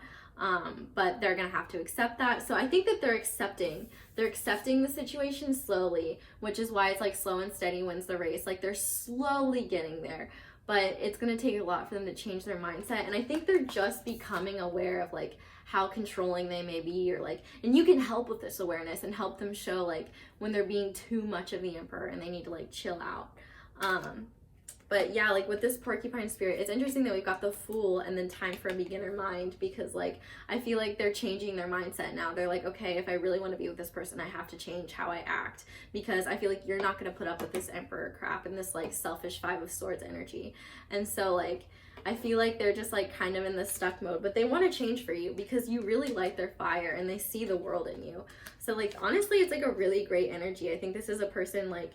But they're gonna have to accept that. So I think that they're accepting the situation slowly, which is why it's like slow and steady wins the race. Like they're slowly getting there, but it's gonna take a lot for them to change their mindset. And I think they're just becoming aware of like how controlling they may be, or like, and you can help with this awareness and help them show like when they're being too much of the Emperor and they need to like chill out. But yeah, like with this porcupine spirit, it's interesting that we've got the Fool and then time for a beginner mind, because like I feel like they're changing their mindset now. They're like, okay, if I really want to be with this person, I have to change how I act, because I feel like you're not going to put up with this Emperor crap and this like selfish Five of Swords energy. And so like I feel like they're just like kind of in this stuck mode, but they want to change for you because you really light their fire and they see the world in you. So like honestly, it's like a really great energy. I think this is a person like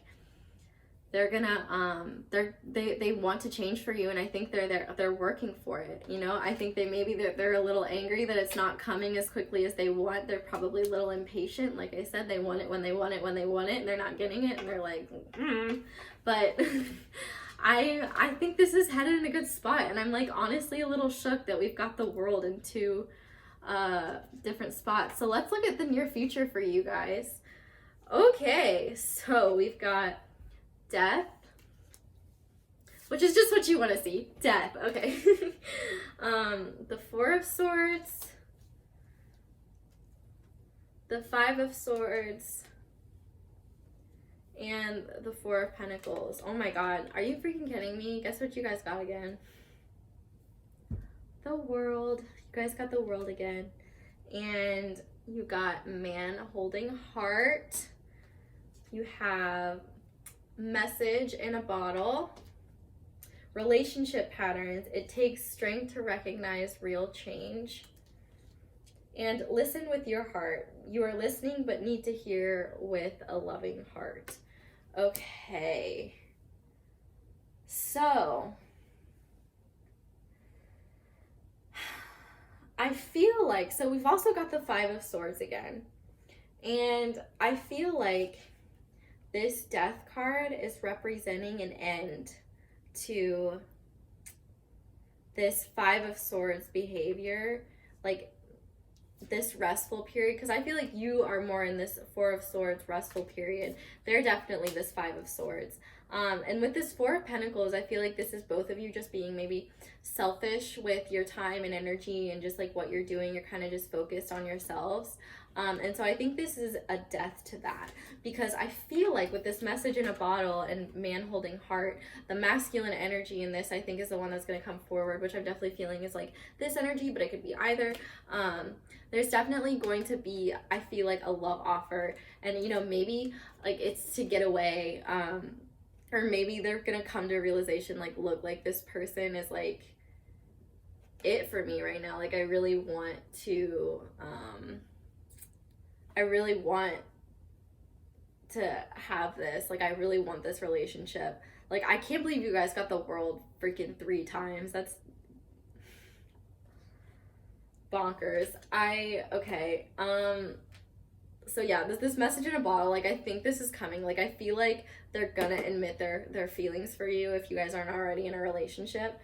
they're gonna they want to change for you, and I think they're working for it. You know, I think they're a little angry that it's not coming as quickly as they want. They're probably a little impatient. Like I said, they want it when they want it when they want it, and they're not getting it, and they're like, but I think this is headed in a good spot, and I'm like honestly a little shook that we've got the World in two different spots. So let's look at the near future for you guys. Okay, so we've got Death, which is just what you want to see. Death, okay. The Four of Swords, the Five of Swords, and the Four of Pentacles. Oh my god, are you freaking kidding me? Guess what you guys got again? The World. You guys got the World again. And you got Man holding heart. You have Message in a bottle. Relationship patterns. It takes strength to recognize real change. And listen with your heart. You are listening but need to hear with a loving heart. Okay. So I feel like, so we've also got the Five of Swords again. And I feel like this Death card is representing an end to this Five of Swords behavior, like this restful period, because I feel like you are more in this Four of Swords restful period. They're definitely this Five of Swords. And with this Four of Pentacles, I feel like this is both of you just being maybe selfish with your time and energy and just like what you're doing. You're kind of just focused on yourselves. And so I think this is a death to that, because I feel like with this Message in a bottle and Man holding heart, the masculine energy in this I think is the one that's going to come forward, which I'm definitely feeling is like this energy, but it could be either. There's definitely going to be, I feel like, a love offer, and you know, maybe like it's to get away, or maybe they're going to come to a realization like, look, like this person is like it for me right now. Like I really want to have this. Like I really want this relationship. Like I can't believe you guys got the World freaking 3 times. That's bonkers. Okay. So yeah, this Message in a bottle, like I think this is coming. Like I feel like they're gonna admit their feelings for you if you guys aren't already in a relationship.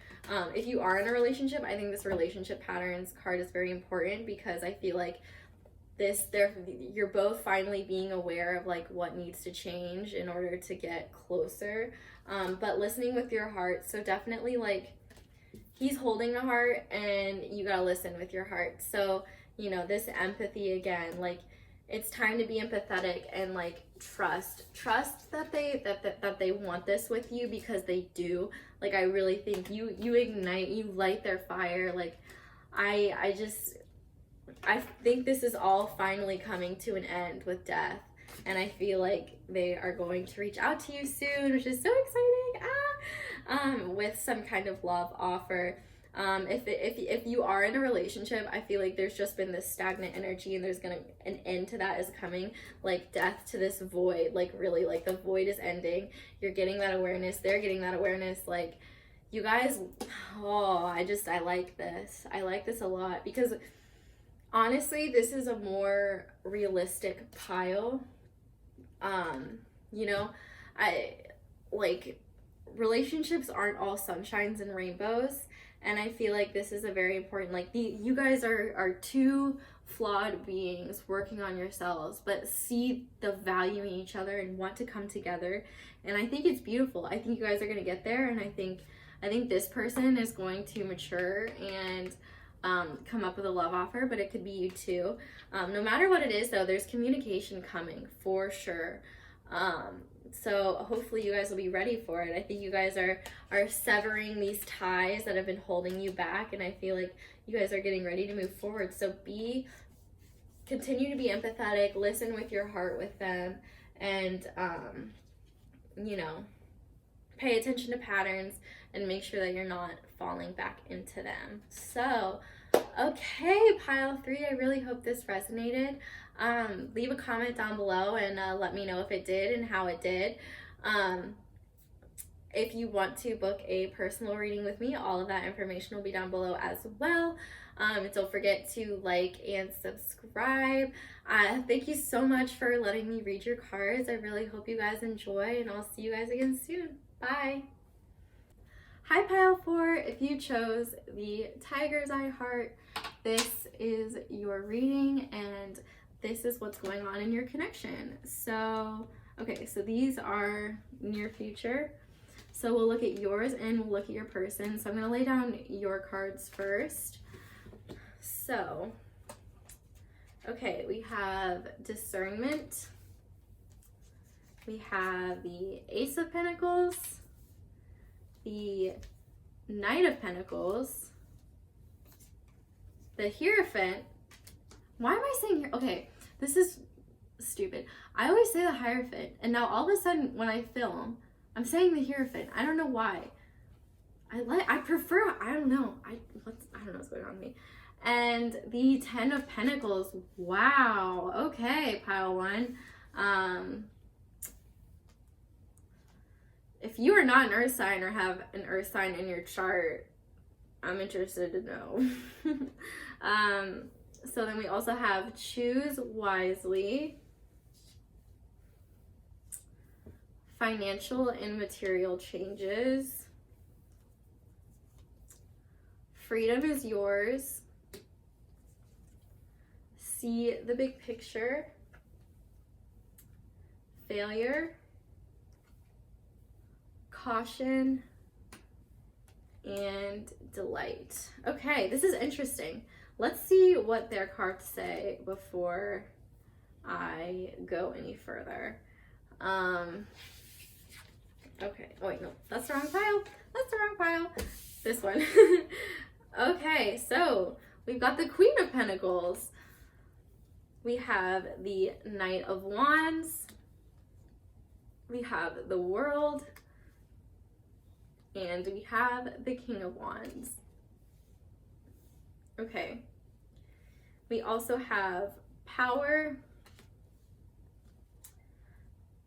If you are in a relationship, I think this relationship patterns card is very important, because I feel like you're both finally being aware of like what needs to change in order to get closer, but listening with your heart. So definitely like he's holding a heart and you gotta listen with your heart. So you know, this empathy again, like it's time to be empathetic and like trust that they want this with you, because they do. Like I really think you ignite, you light their fire. Like I think this is all finally coming to an end with Death, and I feel like they are going to reach out to you soon, which is so exciting. With some kind of love offer. If you are in a relationship, I feel like there's just been this stagnant energy, and there's an end to that is coming, like death to this void. Like really, like the void is ending. You're getting that awareness. They're getting that awareness. Like you guys, I like this. I like this a lot, because honestly, this is a more realistic pile. You know, relationships aren't all sunshines and rainbows, and I feel like this is a very important, like you guys are two flawed beings working on yourselves, but see the value in each other and want to come together, and I think it's beautiful. I think you guys are going to get there, and I think this person is going to mature and come up with a love offer, but it could be you too. No matter what it is though, there's communication coming for sure. So hopefully you guys will be ready for it. I think you guys are severing these ties that have been holding you back, and I feel like you guys are getting ready to move forward. So continue to be empathetic, listen with your heart with them, and you know, pay attention to patterns and make sure that you're not falling back into them. So, okay, pile 3, I really hope this resonated. Leave a comment down below and let me know if it did and how it did. If you want to book a personal reading with me, all of that information will be down below as well. Don't forget to like and subscribe. Thank you so much for letting me read your cards. I really hope you guys enjoy, and I'll see you guys again soon. Bye. Hi, pile 4. If you chose the Tiger's Eye heart, this is your reading, and this is what's going on in your connection. So, okay, so these are near future. So we'll look at yours and we'll look at your person. So I'm going to lay down your cards first. So, okay, we have discernment. We have the Ace of Pentacles, the Knight of Pentacles, the Hierophant. Why am I saying here? Okay, this is stupid. I always say the Hierophant, and now all of a sudden when I film, I'm saying the Hierophant. I don't know why. I prefer, I don't know. I don't know what's going on with me. And the Ten of Pentacles. Wow. Okay, pile 1. If you are not an earth sign or have an earth sign in your chart, I'm interested to know. So then we also have choose wisely, financial and material changes, freedom is yours, see the big picture, failure, caution, and delight. Okay, this is interesting. Let's see what their cards say before I go any further. Okay, oh wait, no, that's the wrong pile. That's the wrong pile. This one. Okay, so we've got the Queen of Pentacles. We have the Knight of Wands. We have the World. And we have the King of Wands. Okay. We also have power,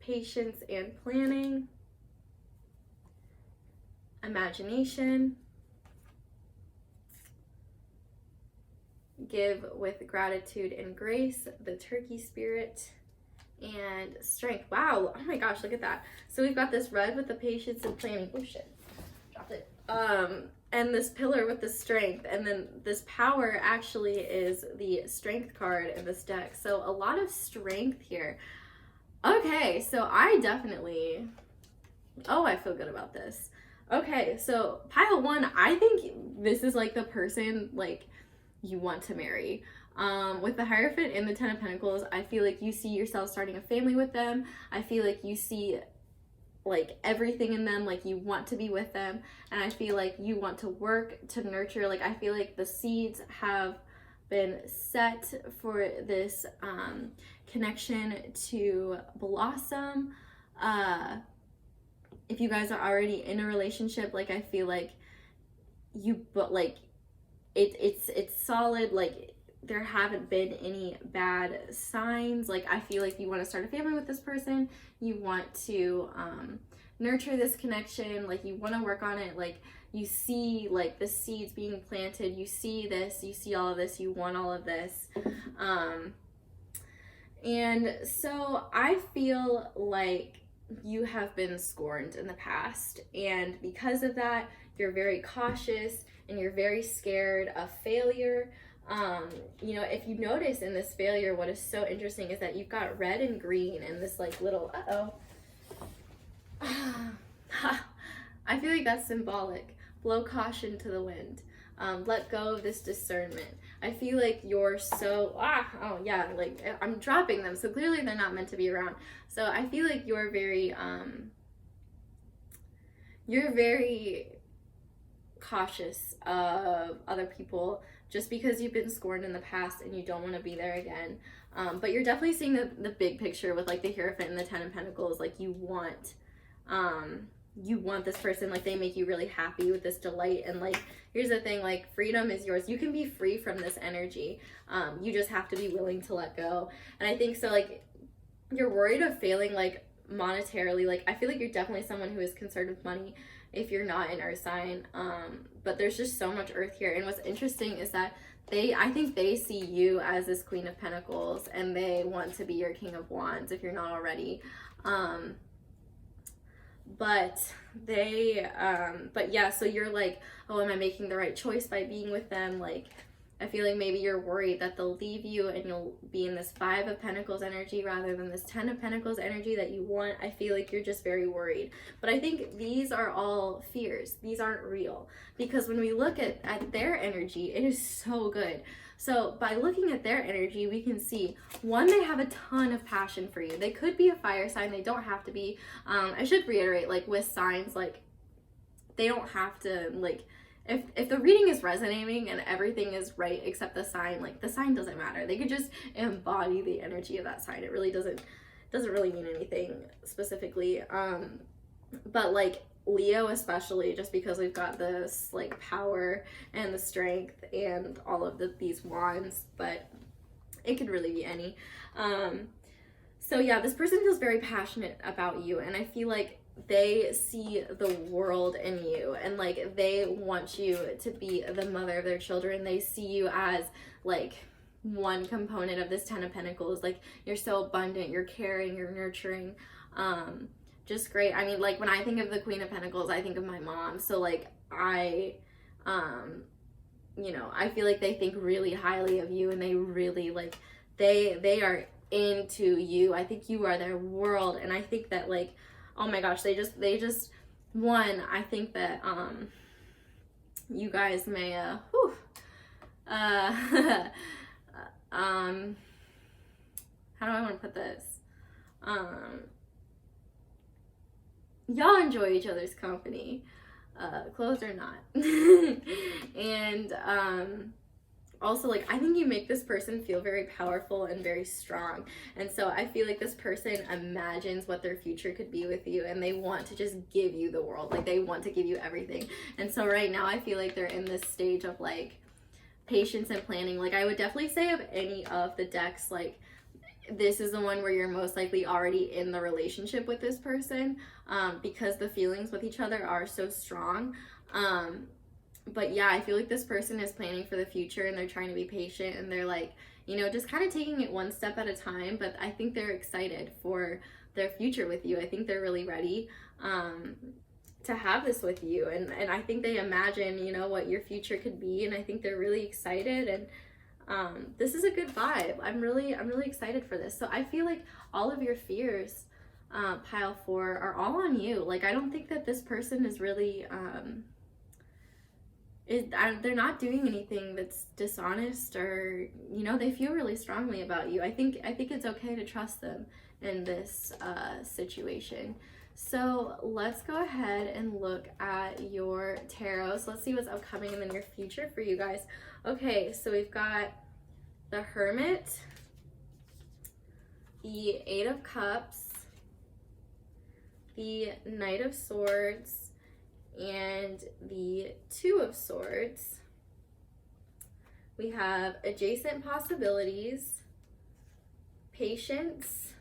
patience and planning, imagination, give with gratitude and grace, the turkey spirit, and strength. Wow, oh my gosh, look at that. So we've got this red with the patience and planning. Oh shit, dropped it. And this pillar with the strength, and then this power actually is the strength card in this deck. So a lot of strength here. Okay, so I definitely, I feel good about this. Okay, so pile 1, I think this is like the person like you want to marry. With the Hierophant and the Ten of Pentacles, I feel like you see yourself starting a family with them. I feel like you see like everything in them, like you want to be with them, and I feel like you want to work to nurture. Like I feel like the seeds have been set for this connection to blossom. If you guys are already in a relationship, like I feel like it's solid. Like there haven't been any bad signs. Like I feel like you want to start a family with this person. You want to nurture this connection. Like you want to work on it. Like you see like the seeds being planted. You see this. You see all of this. You want all of this. And so I feel like you have been scorned in the past. And because of that, you're very cautious and you're very scared of failure. You know, if you notice in this failure, what is so interesting is that you've got red and green and this like little, I feel like that's symbolic. Blow caution to the wind. Let go of this discernment. I feel like you're so, oh yeah, like I'm dropping them. So clearly they're not meant to be around. So I feel like you're very cautious of other people just because you've been scorned in the past and you don't want to be there again. But you're definitely seeing the big picture with like the Hierophant and the Ten of Pentacles. Like you want this person, like they make you really happy with this delight. And like, here's the thing, like freedom is yours. You can be free from this energy. You just have to be willing to let go. And I think so, like you're worried of failing like monetarily. Like I feel like you're definitely someone who is concerned with money if you're not an earth sign. But there's just so much earth here. And what's interesting is that I think they see you as this Queen of Pentacles and they want to be your King of Wands if you're not already. But yeah, so you're like, oh, am I making the right choice by being with them? Like, I feel like maybe you're worried that they'll leave you and you'll be in this 5 of Pentacles energy rather than this 10 of Pentacles energy that you want. I feel like you're just very worried. But I think these are all fears. These aren't real. Because when we look at their energy, it is so good. So by looking at their energy, we can see, one, they have a ton of passion for you. They could be a fire sign. They don't have to be. I should reiterate, like with signs, like they don't have to, like, if the reading is resonating and everything is right except the sign, like the sign doesn't matter. They could just embody the energy of that sign. It really doesn't really mean anything specifically. But like Leo especially, just because we've got this like power and the strength and all of these wands, but it could really be any. So yeah, this person feels very passionate about you, and I feel like they see the world in you and like they want you to be the mother of their children. They see you as like one component of this 10 of Pentacles. Like you're so abundant, you're caring, you're nurturing, just great. I mean, like when I think of the Queen of Pentacles, I think of my mom. So like I feel like they think really highly of you and they really like they are into you. I think you are their world, and I think that like, oh my gosh, they just I think that you guys may how do I want to put this? Y'all enjoy each other's company, clothes or not. And also, like, I think you make this person feel very powerful and very strong. And so I feel like this person imagines what their future could be with you, and they want to just give you the world. Like, they want to give you everything. And so right now I feel like they're in this stage of, like, patience and planning. Like, I would definitely say of any of the decks, like, this is the one where you're most likely already in the relationship with this person, because the feelings with each other are so strong. But yeah, I feel like this person is planning for the future and they're trying to be patient and they're like, you know, just kind of taking it one step at a time. But I think they're excited for their future with you. I think they're really ready to have this with you. And I think they imagine, you know, what your future could be. And I think they're really excited. And this is a good vibe. I'm really excited for this. So I feel like all of your fears, pile 4, are all on you. Like, I don't think that this person is really... they're not doing anything that's dishonest, or, you know, they feel really strongly about you. I think it's okay to trust them in this situation. So let's go ahead and look at your tarot. So let's see what's upcoming in the near future for you guys. Okay, so we've got the Hermit, the 8 of Cups, the Knight of Swords, and the 2 of Swords. We have adjacent possibilities, patience,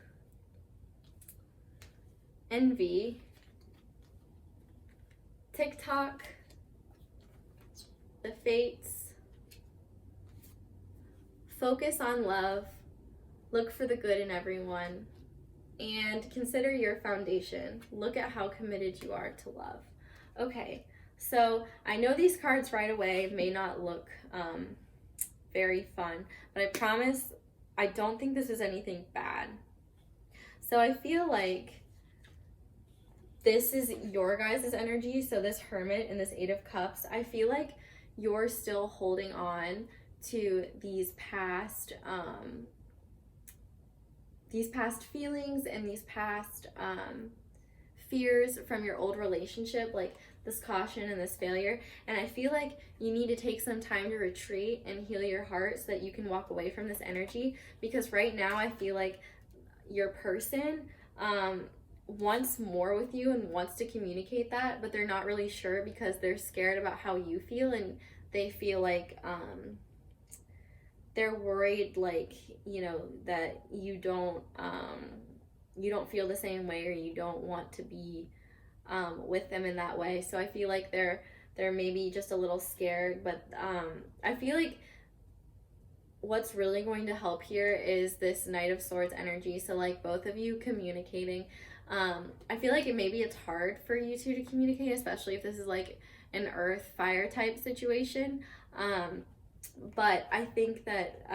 envy, TikTok, the fates, focus on love, look for the good in everyone, and consider your foundation. Look at how committed you are to love. Okay, so I know these cards right away may not look very fun, but I promise I don't think this is anything bad. So I feel like this is your guys' energy. So this Hermit and this 8 of Cups, I feel like you're still holding on to these past feelings and these past fears from your old relationship, like this caution and this failure. And I feel like you need to take some time to retreat and heal your heart so that you can walk away from this energy, because right now I feel like your person wants more with you and wants to communicate that, but they're not really sure because they're scared about how you feel, and they feel like they're worried, like, you know, that you don't feel the same way, or you don't want to be with them in that way. So I feel like they're maybe just a little scared, but I feel like what's really going to help here is this Knight of Swords energy. So like both of you communicating. I feel like maybe it's hard for you two to communicate, especially if this is like an earth fire type situation. But I think that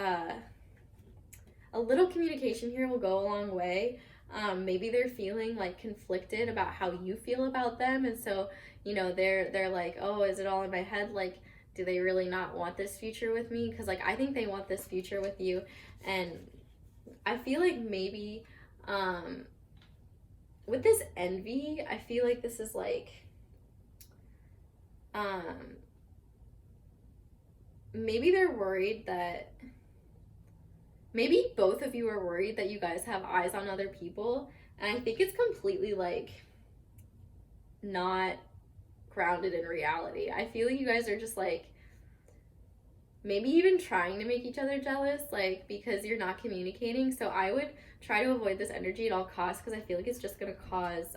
a little communication here will go a long way. Maybe they're feeling like conflicted about how you feel about them, and so, you know, they're like, oh, is it all in my head? Like, do they really not want this future with me? Because like I think they want this future with you, and I feel like maybe with this envy, I feel like this is like maybe they're worried that, maybe both of you are worried that you guys have eyes on other people, and I think it's completely like not grounded in reality. I feel like you guys are just like maybe even trying to make each other jealous, like, because you're not communicating. So I would try to avoid this energy at all costs, because I feel like it's just gonna cause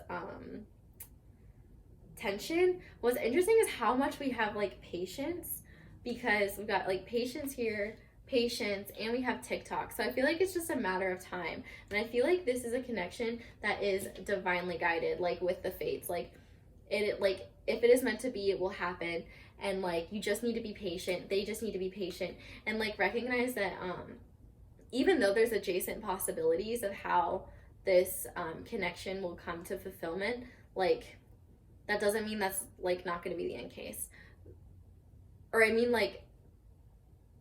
tension. What's interesting is how much we have like patience, because we've got like patience here, patience, and we have TikTok. So I feel like it's just a matter of time, and I feel like this is a connection that is divinely guided, like with the fates. Like it like if it is meant to be, it will happen, and like you just need to be patient. They just need to be patient, and like recognize that even though there's adjacent possibilities of how this connection will come to fulfillment, like that doesn't mean that's like not going to be the end case. Or I mean, like,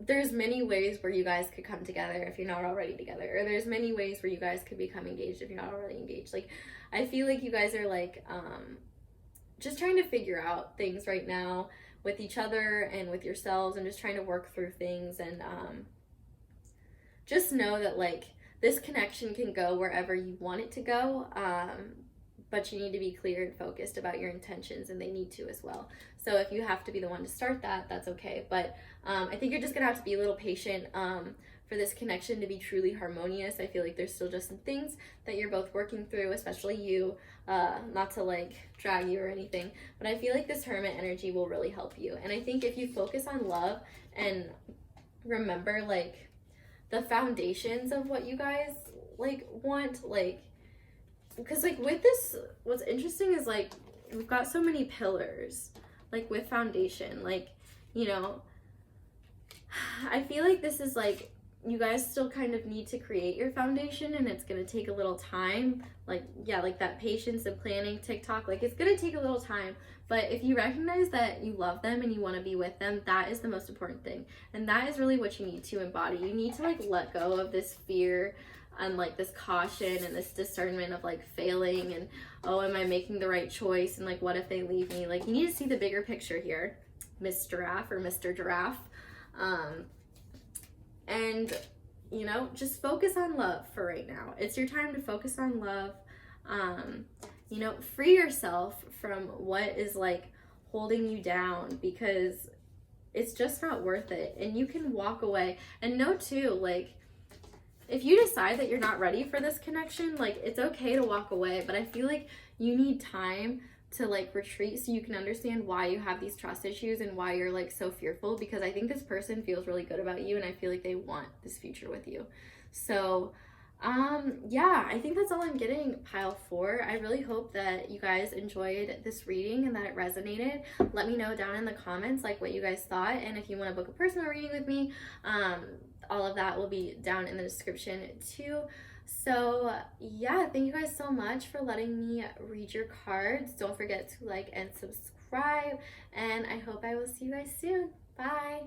there's many ways where you guys could come together if you're not already together, or there's many ways where you guys could become engaged if you're not already engaged. Like, I feel like you guys are like just trying to figure out things right now with each other and with yourselves, and just trying to work through things, and just know that like this connection can go wherever you want it to go, but you need to be clear and focused about your intentions, and they need to as well. So if you have to be the one to start that, that's okay. But I think you're just gonna have to be a little patient for this connection to be truly harmonious. I feel like there's still just some things that you're both working through, especially you, not to like drag you or anything, but I feel like this Hermit energy will really help you. And I think if you focus on love and remember like the foundations of what you guys like want, like, because like with this, what's interesting is like we've got so many pillars, like with foundation, like, you know, I feel like this is like you guys still kind of need to create your foundation, and it's gonna take a little time. Like, yeah, like that patience and planning TikTok, like it's gonna take a little time. But if you recognize that you love them and you want to be with them, that is the most important thing, and that is really what you need to embody. You need to like let go of this fear and like this caution and this discernment of like failing, and oh, am I making the right choice, and like what if they leave me. Like, you need to see the bigger picture here, Miss Giraffe or Mr. Giraffe. And you know, just focus on love for right now. It's your time to focus on love. You know, free yourself from what is like holding you down, because it's just not worth it, and you can walk away. And know too, like, if you decide that you're not ready for this connection, like, it's okay to walk away, but I feel like you need time to like retreat so you can understand why you have these trust issues and why you're like so fearful, because I think this person feels really good about you, and I feel like they want this future with you. So yeah, I think that's all I'm getting, pile 4. I really hope that you guys enjoyed this reading and that it resonated. Let me know down in the comments like what you guys thought, and if you want to book a personal reading with me, all of that will be down in the description too. So yeah, thank you guys so much for letting me read your cards. Don't forget to like and subscribe, and I hope I will see you guys soon. Bye.